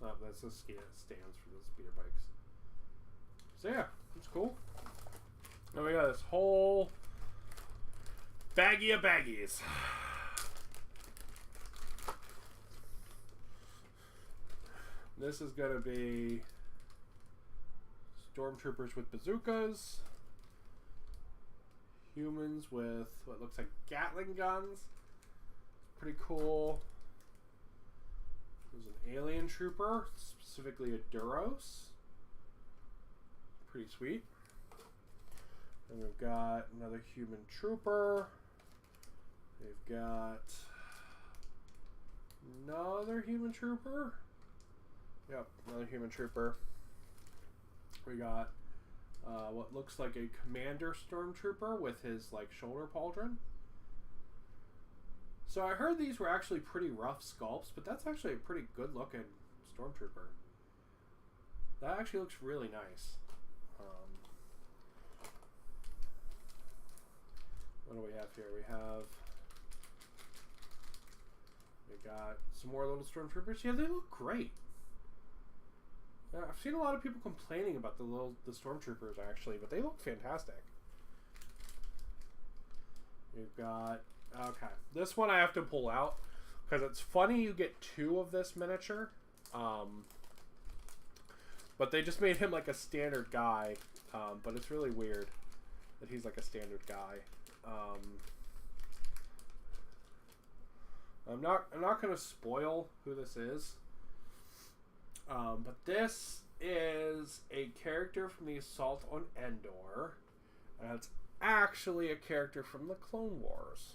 oh, that's the stands for the speeder bikes. So yeah, it's cool. Now we got this whole baggie of baggies. This is going to be stormtroopers with bazookas, humans with what looks like Gatling guns. Pretty cool. There's an alien trooper, specifically a Duros. Pretty sweet. And we've got another human trooper. They've got another human trooper. Yep, another human trooper. We got what looks like a commander stormtrooper with his like shoulder pauldron. So I heard these were actually pretty rough sculpts, but that's actually a pretty good looking stormtrooper. That actually looks really nice. What do we have here? We got some more little stormtroopers. Yeah, they look great. I've seen a lot of people complaining about the stormtroopers actually, but they look fantastic. We've got, okay, this one I have to pull out because it's funny you get two of this miniature, but they just made him like a standard guy, but it's really weird that he's like a standard guy. I'm not gonna spoil who this is. But this is a character from the Assault on Endor, and it's actually a character from the Clone Wars.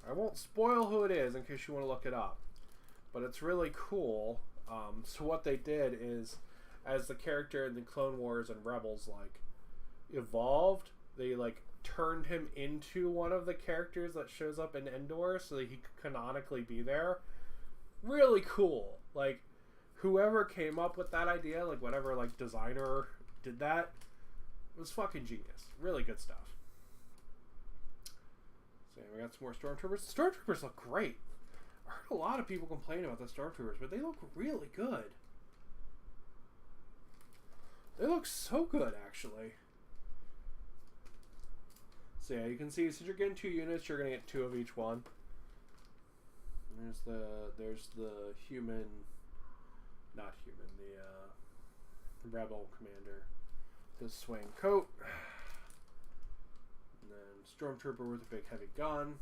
I won't spoil who it is in case you want to look it up, but it's really cool. So what they did is, as the character in the Clone Wars and Rebels like evolved, they like turned him into one of the characters that shows up in Endor, so that he could canonically be there. Really cool. Like, whoever came up with that idea, like whatever like designer did that, was fucking genius. Really good stuff. So we got some more stormtroopers. The stormtroopers look great. I heard a lot of people complain about the stormtroopers, but they look really good. They look so good, actually. So yeah, you can see since you're getting 2 units, you're gonna get 2 of each one. And there's the human, not human, the rebel commander. The swing coat. And then stormtrooper with a big heavy gun.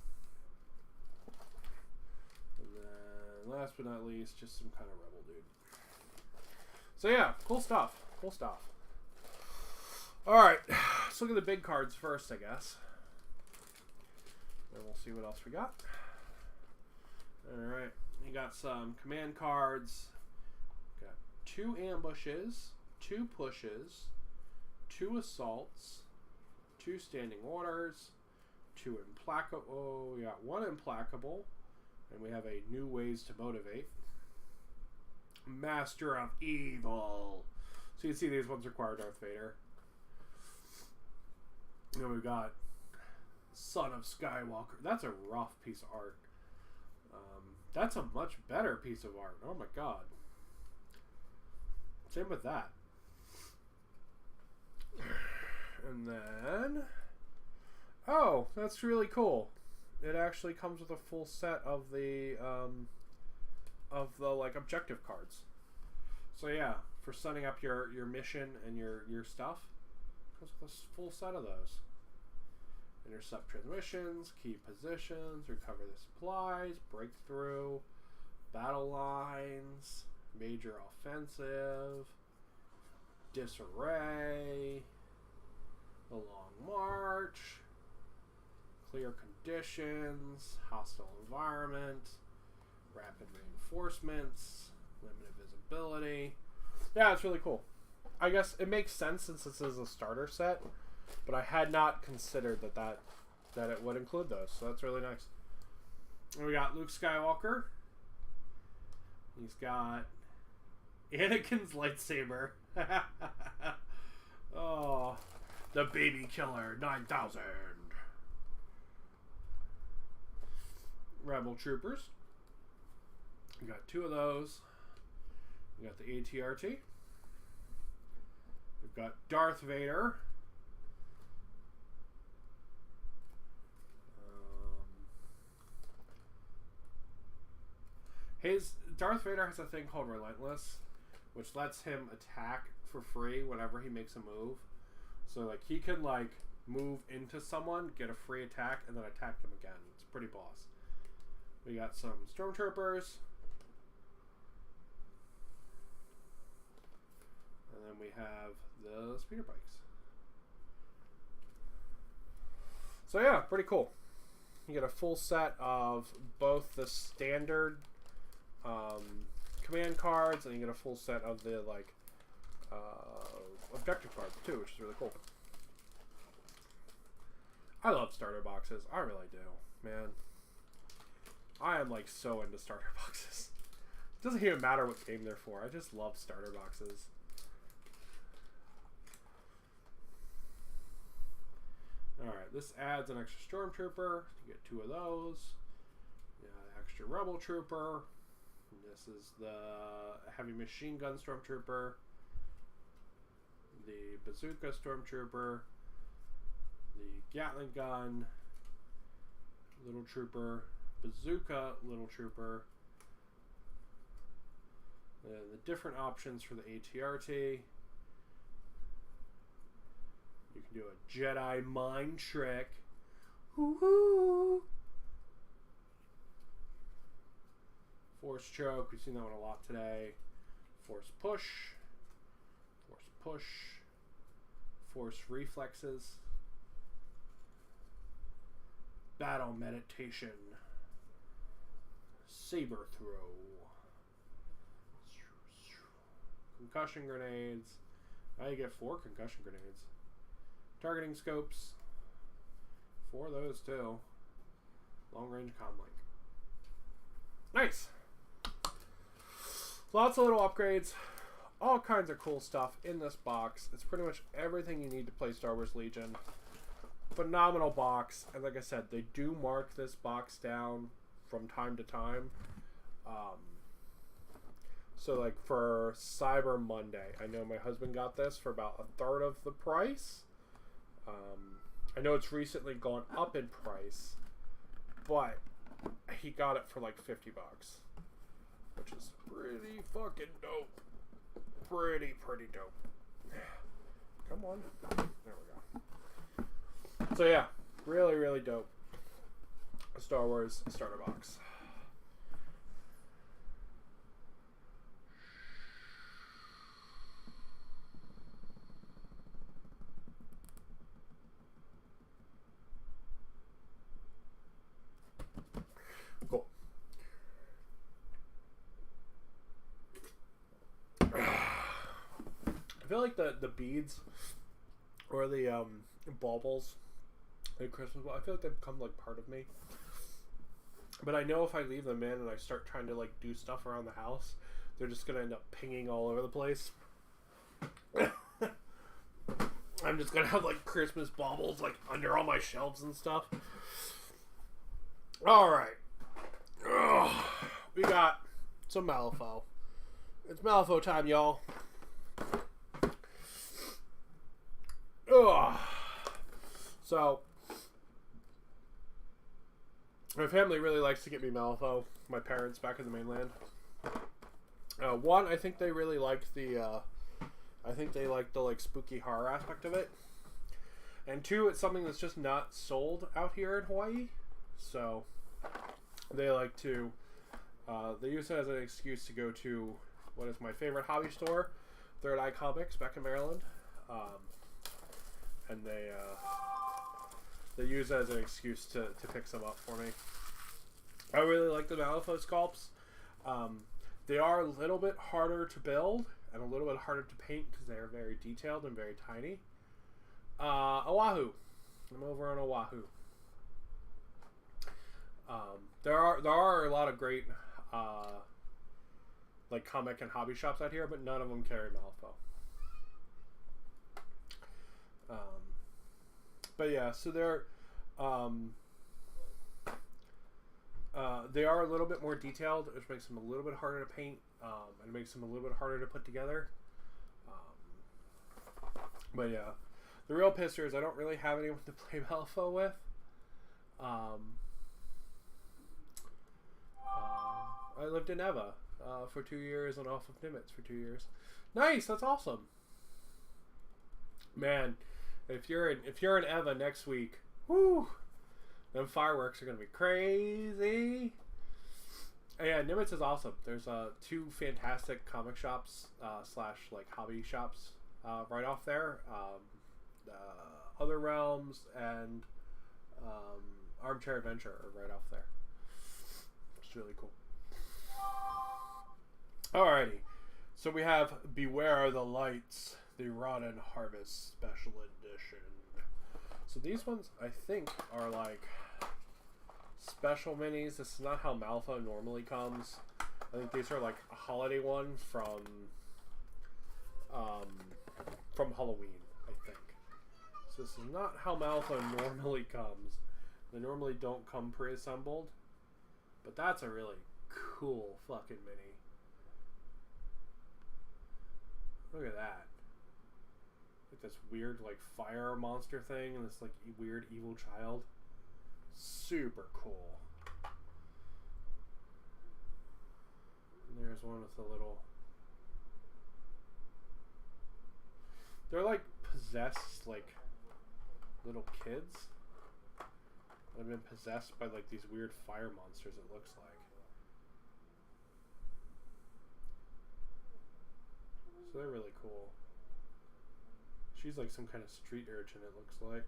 And then last but not least, just some kind of rebel dude. So yeah, cool stuff. Cool stuff. Alright, let's look at the big cards first, I guess. Then we'll see what else we got. Alright, you got some command cards. Got 2 ambushes, 2 pushes, 2 assaults, 2 standing orders, 2 implacable. Oh, we got 1 implacable, and we have a new ways to motivate. Master of Evil. So you can see these ones require Darth Vader. And then we've got Son of Skywalker. That's a rough piece of art. That's a much better piece of art. Oh my god. Same with that. And then, oh, that's really cool. It actually comes with a full set of the like objective cards. So yeah, for setting up your mission and your stuff, comes with a full set of those. Intercept transmissions, key positions, recover the supplies, breakthrough, battle lines, major offensive, disarray, the long march, clear conditions, hostile environment, rapid reinforcements, limited visibility. Yeah, it's really cool. I guess it makes sense since this is a starter set, but I had not considered that it would include those, so that's really nice. And we got Luke Skywalker. He's got Anakin's lightsaber. Oh, the Baby Killer 9000. Rebel Troopers. We got 2 of those. We got the ATRT. We've got Darth Vader. Darth Vader has a thing called Relentless, which lets him attack for free whenever he makes a move. So like he can like move into someone, get a free attack, and then attack them again. It's pretty boss. We got some Stormtroopers. And then we have the speeder bikes. So yeah, pretty cool. You get a full set of both the standard command cards, and you get a full set of the like objective cards too, which is really cool. I love starter boxes. I really do, man. I am like so into starter boxes. It doesn't even matter what game they're for. I just love starter boxes. Alright, this adds an extra Stormtrooper. You get 2 of those. Yeah, extra Rebel Trooper. And this is the Heavy Machine Gun Stormtrooper. The Bazooka Stormtrooper. The Gatling Gun. Little Trooper. Bazooka Little Trooper. And the different options for the ATRT. You can do a Jedi mind trick. Woohoo! Force choke. We've seen that one a lot today. Force push. Force push. Force reflexes. Battle meditation. Saber throw. Concussion grenades. Now you get 4 concussion grenades. Targeting scopes. 4 of those too. Long range comlink. Nice. Lots of little upgrades. All kinds of cool stuff in this box. It's pretty much everything you need to play Star Wars Legion. Phenomenal box. And like I said, they do mark this box down from time to time. So like for Cyber Monday, I know my husband got this for about 1/3 of the price. I know it's recently gone up in price, but he got it for like $50, which is pretty fucking dope. Pretty dope. Come on. There we go. So yeah, really dope Star Wars starter box. Cool. I feel like the beads or the baubles, like Christmas, I feel like they've become like part of me. But I know if I leave them in and I start trying to like do stuff around the house, they're just gonna end up pinging all over the place. I'm just gonna have like Christmas baubles like under all my shelves and stuff. Alright. We got some Malifaux. It's Malifaux time, y'all. So, my family really likes to get me Malifaux. My parents back in the mainland. One, I think they really like the like spooky horror aspect of it. And 2, it's something that's just not sold out here in Hawaii. So, they like to, they use it as an excuse to go to what is my favorite hobby store, Third Eye Comics back in Maryland. And they use it as an excuse to pick some up for me. I really like the Malifaux sculpts. They are a little bit harder to build and a little bit harder to paint because they are very detailed and very tiny. Oahu. I'm over on Oahu. There are a lot of great like comic and hobby shops out here, but none of them carry Malifaux. But yeah, so they are a little bit more detailed, which makes them a little bit harder to paint, and it makes them a little bit harder to put together. But yeah, the real pisser is I don't really have anyone to play Malifaux with. I lived in Eva for 2 years and off of Nimitz for 2 years. Nice, that's awesome. Man, if you're in Eva next week, whoo, them fireworks are gonna be crazy. And yeah, Nimitz is awesome. There's 2 fantastic comic shops slash like hobby shops right off there. Other Realms and Armchair Adventure are right off there. It's really cool. Alrighty, so we have Beware the Lights, the Rotten Harvest Special Edition. So these ones, I think, are like special minis. This is not how Malifaux normally comes. I think these are like a holiday one from Halloween, I think. So this is not how Malifaux normally comes. They normally don't come pre-assembled, but that's a really cool fucking mini. Look at that. Like this weird like fire monster thing and this like weird evil child. Super cool. And there's one with the little... They're like possessed like little kids. They've been possessed by like these weird fire monsters, it looks like. So they're really cool. She's like some kind of street urchin, it looks like.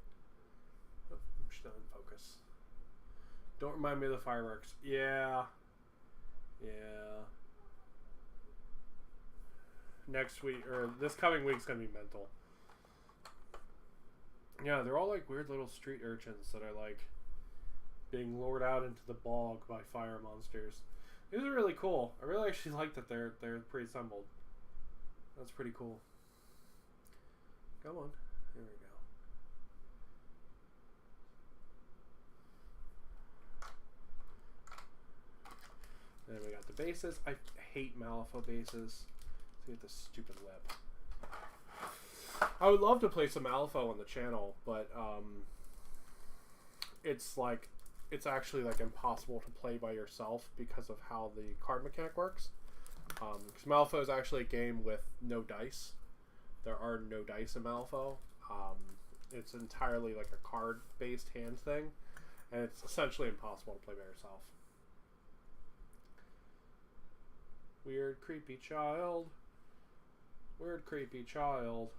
Oh, she's not in focus. Don't remind me of the fireworks. Yeah. Yeah. Next week, or this coming week's gonna be mental. Yeah, they're all like weird little street urchins that are like being lured out into the bog by fire monsters. These are really cool. I really actually like that they're pre-assembled. That's pretty cool. Come on. There we go. Then we got the bases. I hate Malifaux bases. Look at this stupid lip. I would love to play some Malifaux on the channel, but it's actually like impossible to play by yourself because of how the card mechanic works. Because Malifaux is actually a game with no dice. There are no dice in Malifaux. It's entirely like a card-based hand thing, and it's essentially impossible to play by yourself. Weird, creepy child. Weird, creepy child.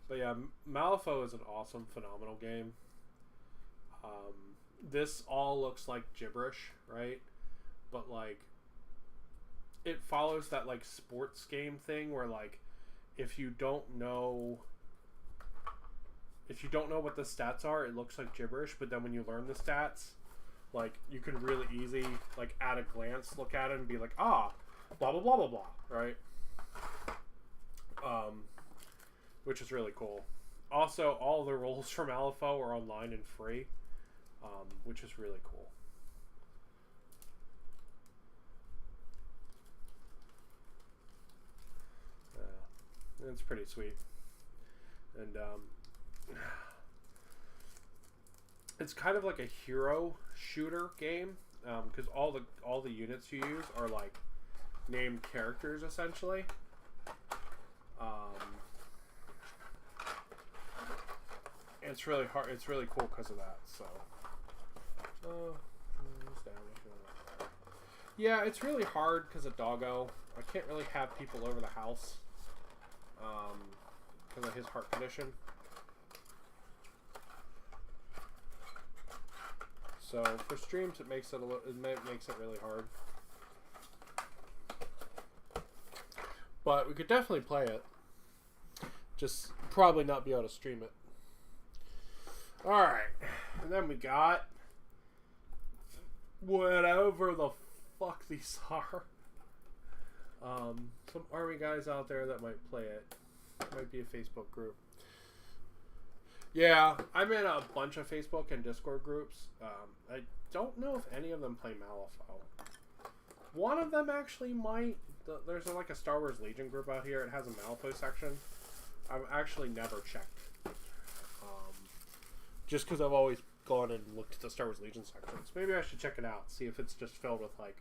But yeah, Malifaux is an awesome, phenomenal game. This all looks like gibberish, right? But like, it follows that like sports game thing where like, if you don't know what the stats are, it looks like gibberish. But then when you learn the stats, like you can really easy like at a glance look at it and be like, ah, blah blah blah blah blah, right? Which is really cool. Also, all the rules from Malifaux are online and free, which is really cool. It's pretty sweet, and it's kind of like a hero shooter game because all the units you use are like named characters essentially. It's really hard. It's really cool because of that. So, yeah, it's really hard because of Doggo. I can't really have people over the house because of his heart condition. So for streams, it makes it really hard. But we could definitely play it. Just probably not be able to stream it. Alright. And then we got whatever the fuck these are. Some army guys out there that might play it. Might be a Facebook group. Yeah, I'm in a bunch of Facebook and Discord groups. I don't know if any of them play Malifaux. One of them actually might. There's like a Star Wars Legion group out here. It has a Malifaux section. I've actually never checked. Just because I've always gone and looked at the Star Wars Legion sections. Maybe I should check it out. See if it's just filled with like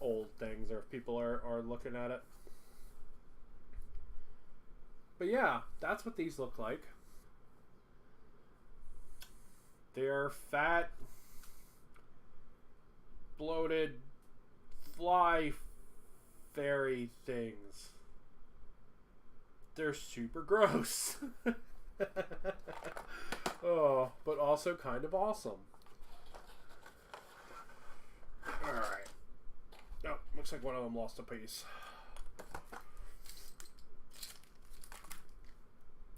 old things or if people are looking at it. But yeah, that's what these look like. They're fat, bloated, fly fairy things. They're super gross. Oh, but also kind of awesome. Alright. Oh, looks like one of them lost a piece.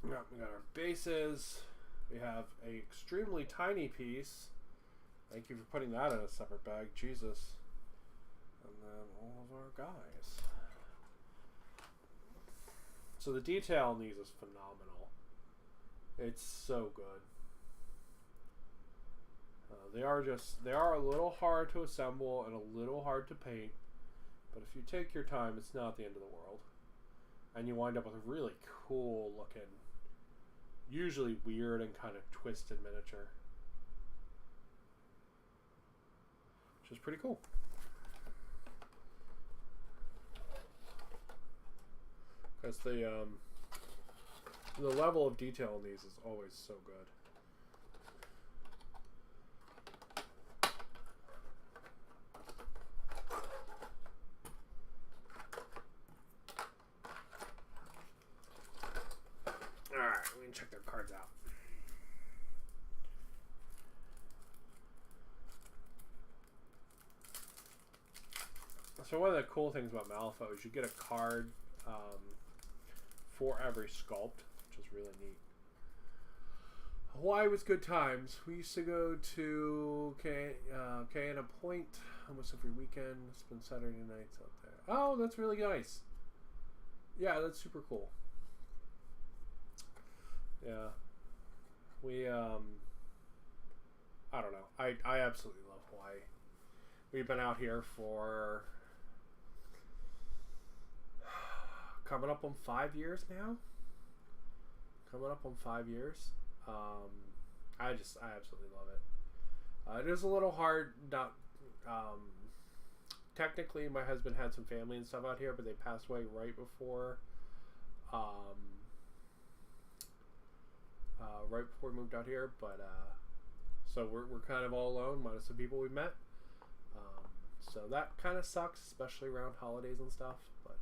Yeah, we got our bases. We have an extremely tiny piece. Thank you for putting that in a separate bag. Jesus. And then all of our guys. So the detail in these is phenomenal. It's so good. They are a little hard to assemble and a little hard to paint. But if you take your time, it's not the end of the world. And you wind up with a really cool looking, usually weird and kind of twisted miniature. Which is pretty cool. Because the level of detail in these is always so good. Alright, we can check their cards out. So one of the cool things about Malifaux is you get a card for every sculpt, which is really neat. Hawaii was good times. We used to go to Kayana Point almost every weekend. Spend Saturday nights out there. Oh, that's really nice. Yeah, that's super cool. Yeah. We, I don't know. I absolutely love Hawaii. We've been out here for coming up on 5 years now. Coming up on 5 years. I absolutely love it. It is a little hard. Not technically, my husband had some family and stuff out here, but they passed away right before we moved out here. But so we're kind of all alone, minus the people we met. So that kind of sucks, especially around holidays and stuff. But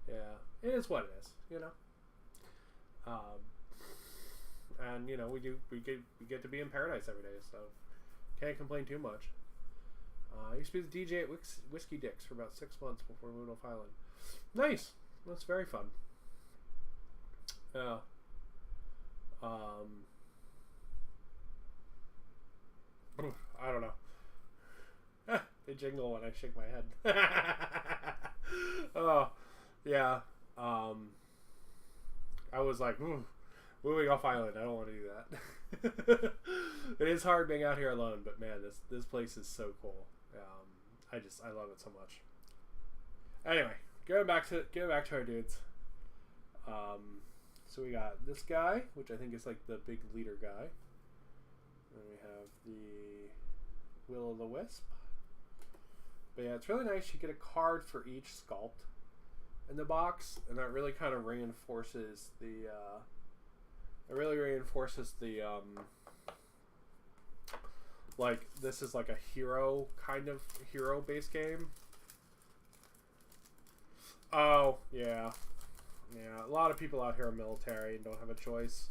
yeah, it is what it is, you know. And you know, we get to be in paradise every day, so can't complain too much. I used to be the DJ at Whiskey Dick's for about 6 months before we moved off island. Nice, that's very fun. Yeah. I don't know. They jingle when I shake my head. Oh, yeah. I was like, moving off island. I don't want to do that. It is hard being out here alone, but man, this place is so cool. I love it so much. Anyway, going back to our dudes. So we got this guy, which I think is like the big leader guy. Then we have the Will-o'-the-Wisp. But yeah, it's really nice. You get a card for each sculpt in the box, and that really kind of reinforces the. Like this is like a hero base game. Oh yeah. Yeah, a lot of people out here are military and don't have a choice.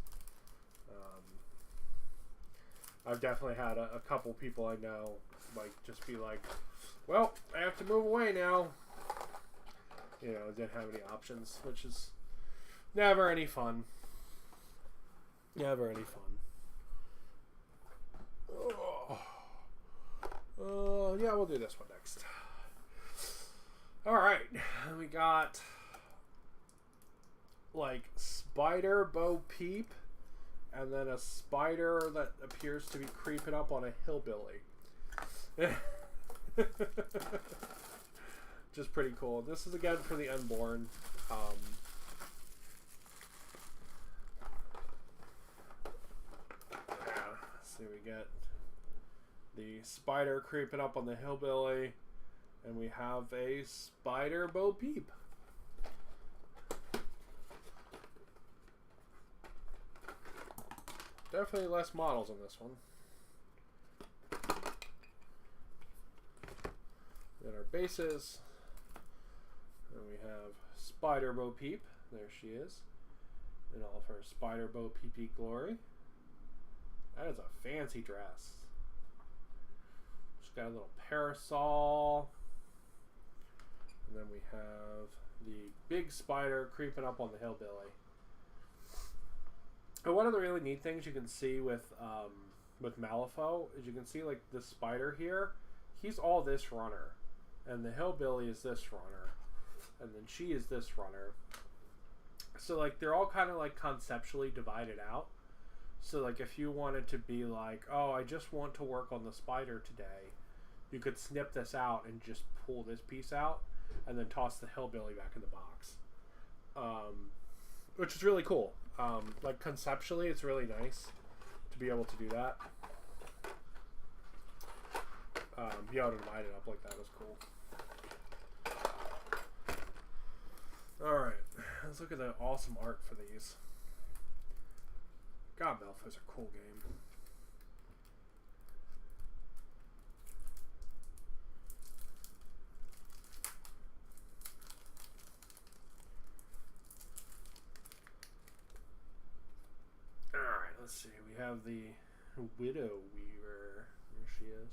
I've definitely had a couple people I know like just be like, well, I have to move away now. you know, didn't have any options, which is never any fun. Never any fun. Yeah, we'll do this one next. Alright, we got like Spider Bo Peep, and then a spider that appears to be creeping up on a hillbilly. Just pretty cool. This is again for the Unborn. So we get the spider creeping up on the hillbilly, and we have a Spider Bo Peep. Definitely less models on this one. Then our bases. And we have Spider Bo Peep. There she is. In all of her Spider Bo Peepy glory. That is a fancy dress. She's got a little parasol. And then we have the big spider creeping up on the hillbilly. And one of the really neat things you can see with Malifaux is you can see like the spider here. He's all this runner. And the hillbilly is this runner. And then she is this runner. So like they're all kind of like conceptually divided out. So like if you wanted to be like, oh, I just want to work on the spider today, you could snip this out and just pull this piece out and then toss the hillbilly back in the box. Which is really cool. Like conceptually it's really nice to be able to do that. Be able to divide it up like that is cool. Alright, let's look at the awesome art for these. God, Malifaux's a cool game. Alright, let's see. We have the Widow Weaver. There she is.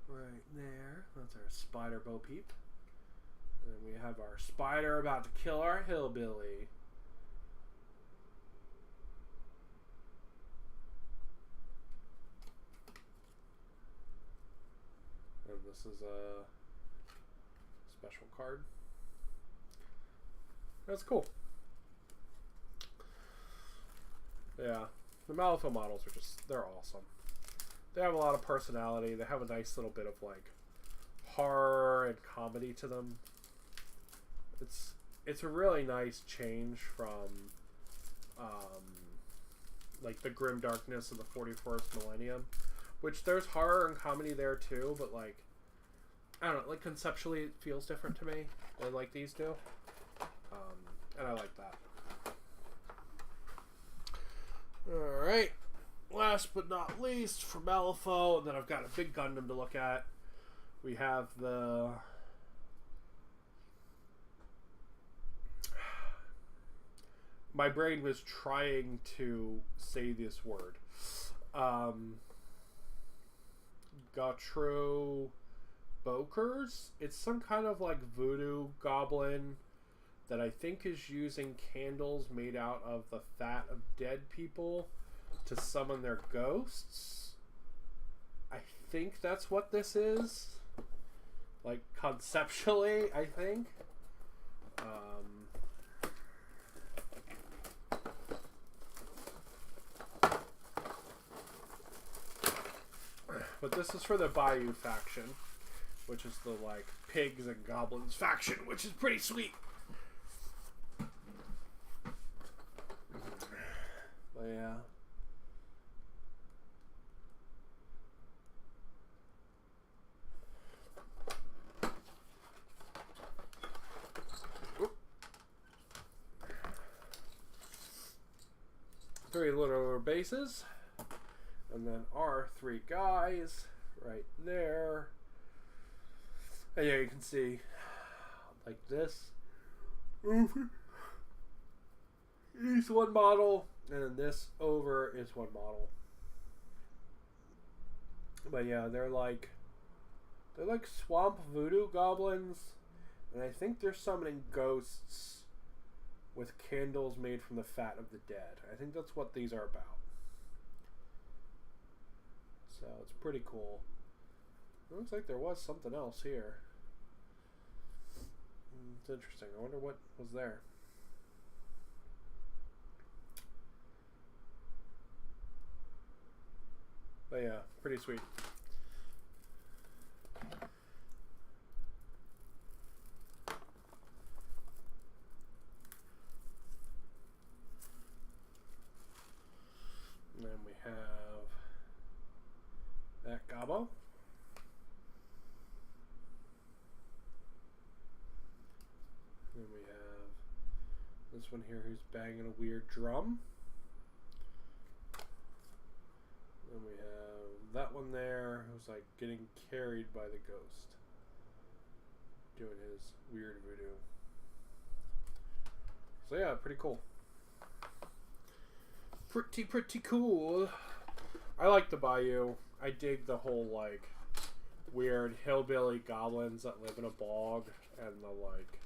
Right there. That's our Spider Bo Peep. And then we have our spider about to kill our hillbilly. And this is a special card. That's cool. Yeah, the Malifaux models are just, they're awesome. They have a lot of personality. They have a nice little bit of like horror and comedy to them. It's a really nice change from like the grim darkness of the 41st millennium, which there's horror and comedy there too, but like I don't know, like conceptually it feels different to me than like these do, and I like that. All right, last but not least for Malifaux, and then I've got a big Gundam to look at. We have the my brain was trying to say this word. Gautreaux Bokers. It's some kind of like voodoo goblin that I think is using candles made out of the fat of dead people to summon their ghosts. I think that's what this is. Like conceptually, I think. But this is for the Bayou faction, which is the like pigs and goblins faction, which is pretty sweet. But yeah. Three little bases. And then our three guys right there. And yeah, you can see like this. He's one model, and then this over is one model. But yeah, they're like swamp voodoo goblins, And I think they're summoning ghosts with candles made from the fat of the dead. I think that's what these are about. So it's pretty cool. It looks like there was something else here. It's interesting. I wonder what was there. But yeah, pretty sweet. And then we have that Gobbo. Then we have this one here who's banging a weird drum. Then we have that one there who's like getting carried by the ghost, doing his weird voodoo. So yeah, pretty cool. Pretty cool. I like the Bayou. I dig the whole like weird hillbilly goblins that live in a bog and the like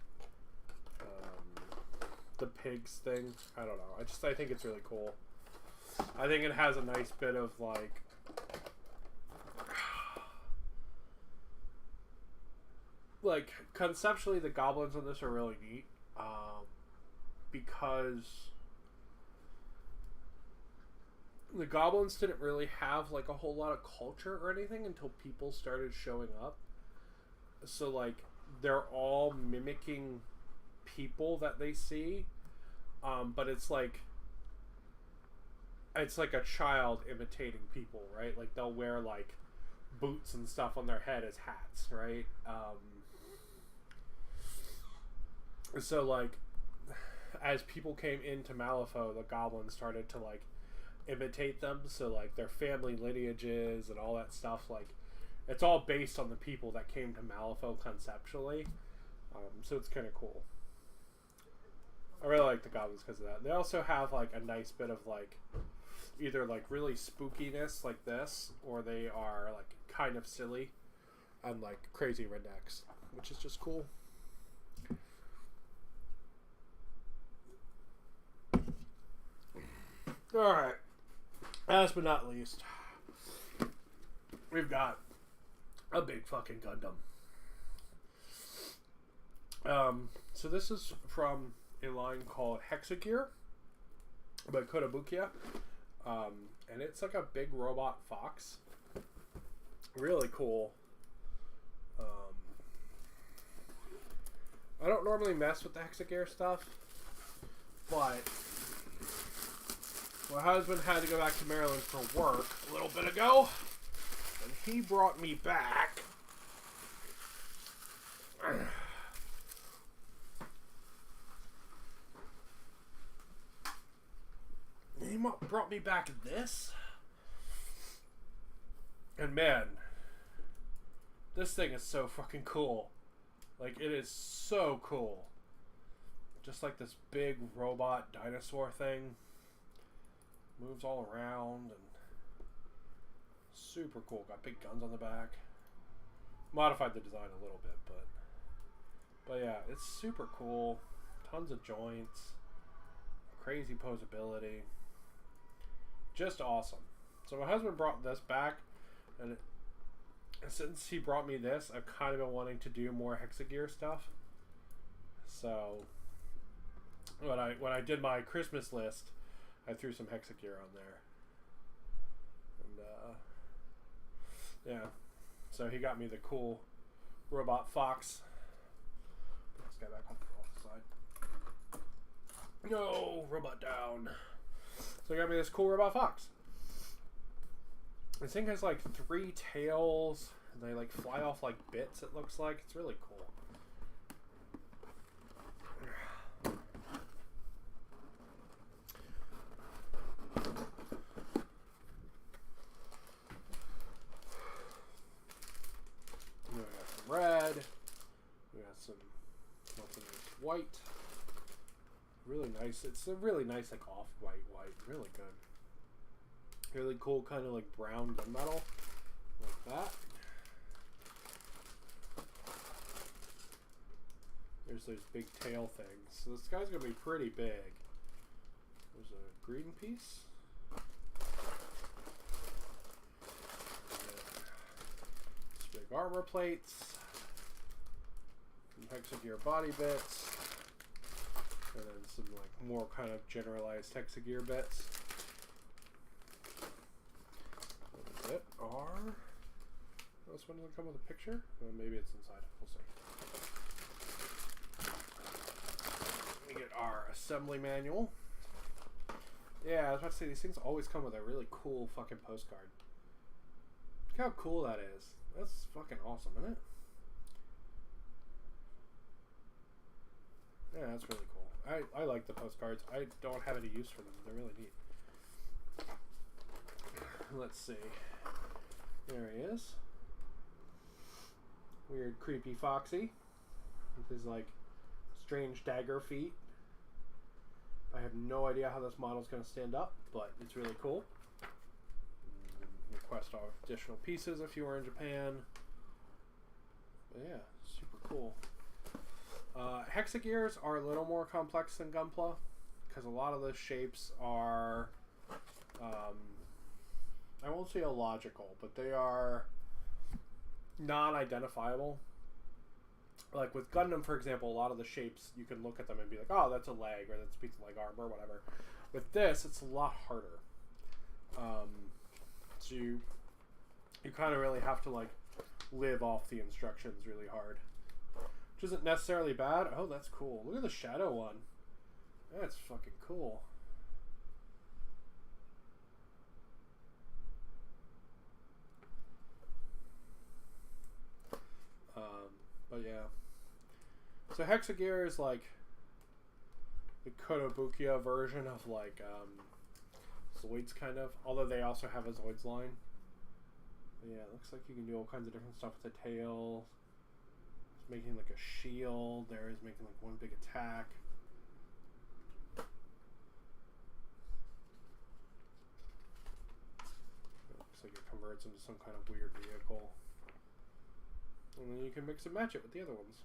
the pigs thing. I don't know. I think it's really cool. I think it has a nice bit of like conceptually the goblins in this are really neat because the goblins didn't really have like a whole lot of culture or anything until people started showing up. So like they're all mimicking people that they see, but it's like a child imitating people, right? Like they'll wear like boots and stuff on their head as hats, right? So like as people came into Malifaux, the goblins started to like imitate them. So like their family lineages and all that stuff, like it's all based on the people that came to Malifaux conceptually. So it's kind of cool. I really like the goblins because of that. They also have like a nice bit of like either like really spookiness like this, or they are like kind of silly and like crazy rednecks, which is just cool. Alright, last but not least, we've got a big fucking Gundam. So this is from a line called Hexagear by Kotobukiya. And it's like a big robot fox. Really cool. I don't normally mess with the Hexagear stuff, but my husband had to go back to Maryland for work a little bit ago, and he brought me back brought me back this, and man, this thing is so fucking cool. Like, it is so cool. Just like this big robot dinosaur thing. Moves all around and super cool. Got big guns on the back. Modified the design a little bit, but yeah, it's super cool. Tons of joints. Crazy posability. Just awesome. So my husband brought this back, and since he brought me this, I've kind of been wanting to do more Hexagear stuff. So when I did my Christmas list, I threw some Hexagear on there. And yeah. So he got me the cool robot fox. Put this guy back off the side. No, robot down. So he got me this cool robot fox. This thing has like 3 tails. And they like fly off like bits, it looks like. It's really cool. We got some red. We got some white. Really nice. It's a really nice like off-white white. Really good. Really cool kind of like brown gunmetal. Like that. there's those big tail things. So this guy's going to be pretty big. There's a green piece. Big armor plates, some hexagear body bits, and then some like more kind of generalized hexagear bits. That's it. This one doesn't come with a picture. Well, maybe it's inside. We'll see. Let me get our assembly manual. Yeah, I was about to say these things always come with a really cool fucking postcard. Look how cool that is. That's fucking awesome, isn't it? Yeah, that's really cool. I like the postcards. I don't have any use for them. They're really neat. Let's see. There he is. Weird, creepy Foxy. With his, like, strange dagger feet. I have no idea how this model's going to stand up, but it's really cool. Request all additional pieces if you were in Japan. But yeah, super cool. Hexagears are a little more complex than Gunpla because a lot of the shapes are, I won't say illogical, but they are non-identifiable. Like with Gundam, for example, a lot of the shapes, you can look at them and be like, oh, that's a leg, or that's a piece of leg armor, or whatever. With this, it's a lot harder. So you kind of really have to like live off the instructions really hard, which isn't necessarily bad. Oh, that's cool. Look at the shadow one. That's fucking cool. But yeah. So Hexagear is like the Kotobukiya version of like Zoids, kind of. Although they also have a Zoids line. But yeah, it looks like you can do all kinds of different stuff with the tail. It's making like a shield. There is making like one big attack. Looks like it converts into some kind of weird vehicle. And then you can mix and match it with the other ones.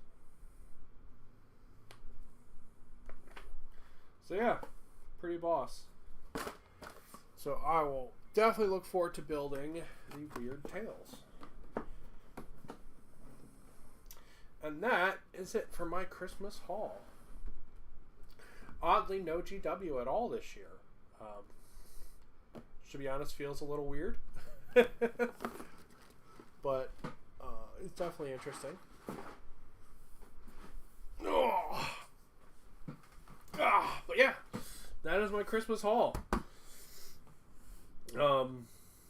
So yeah, pretty boss. So I will definitely look forward to building the weird tails. And that is it for my Christmas haul. Oddly, no GW at all this year. To be honest, feels a little weird. But it's definitely interesting. But yeah, that is my Christmas haul.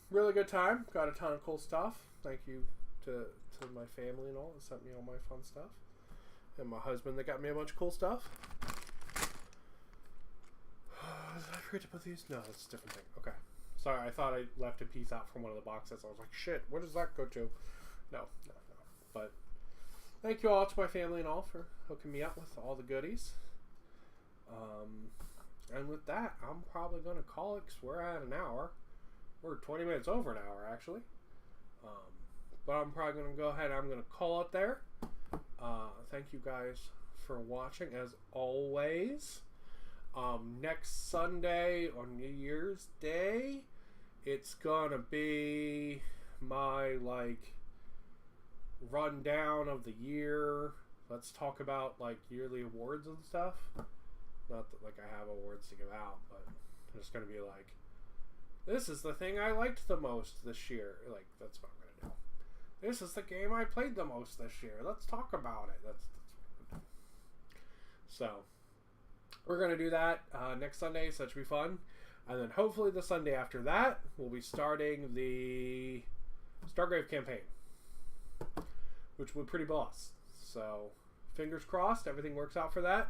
Really good time. Got a ton of cool stuff. Thank you to my family and all that sent me all my fun stuff. And my husband that got me a bunch of cool stuff. Did I forget to put these? No, that's a different thing. Okay. Sorry, I thought I left a piece out from one of the boxes. I was like, shit, where does that go to? No. But thank you all to my family and all for hooking me up with all the goodies. And with that, I'm probably going to call it because we're at an hour. We're 20 minutes over an hour, actually. But I'm probably going to go ahead and I'm going to call it there. Thank you guys for watching, as always. Next Sunday on New Year's Day, it's going to be my, like, rundown of the year. Let's talk about, like, yearly awards and stuff. Not that, like, I have awards to give out, but I'm just going to be like, this is the thing I liked the most this year. Like, that's what I'm going to do. This is the game I played the most this year. Let's talk about it. That's what I'm going to do. So, we're going to do that next Sunday, so that should be fun. And then hopefully the Sunday after that, we'll be starting the Stargrave campaign, which will be pretty boss. So, fingers crossed, everything works out for that.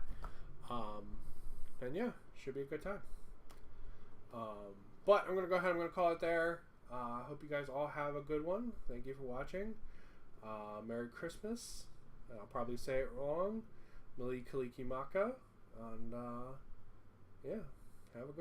And yeah, should be a good time. But I'm going to go ahead, I'm going to call it there. Hope you guys all have a good one. Thank you for watching. Merry Christmas. I'll probably say it wrong. Mili Kaliki Maka. And yeah, have a good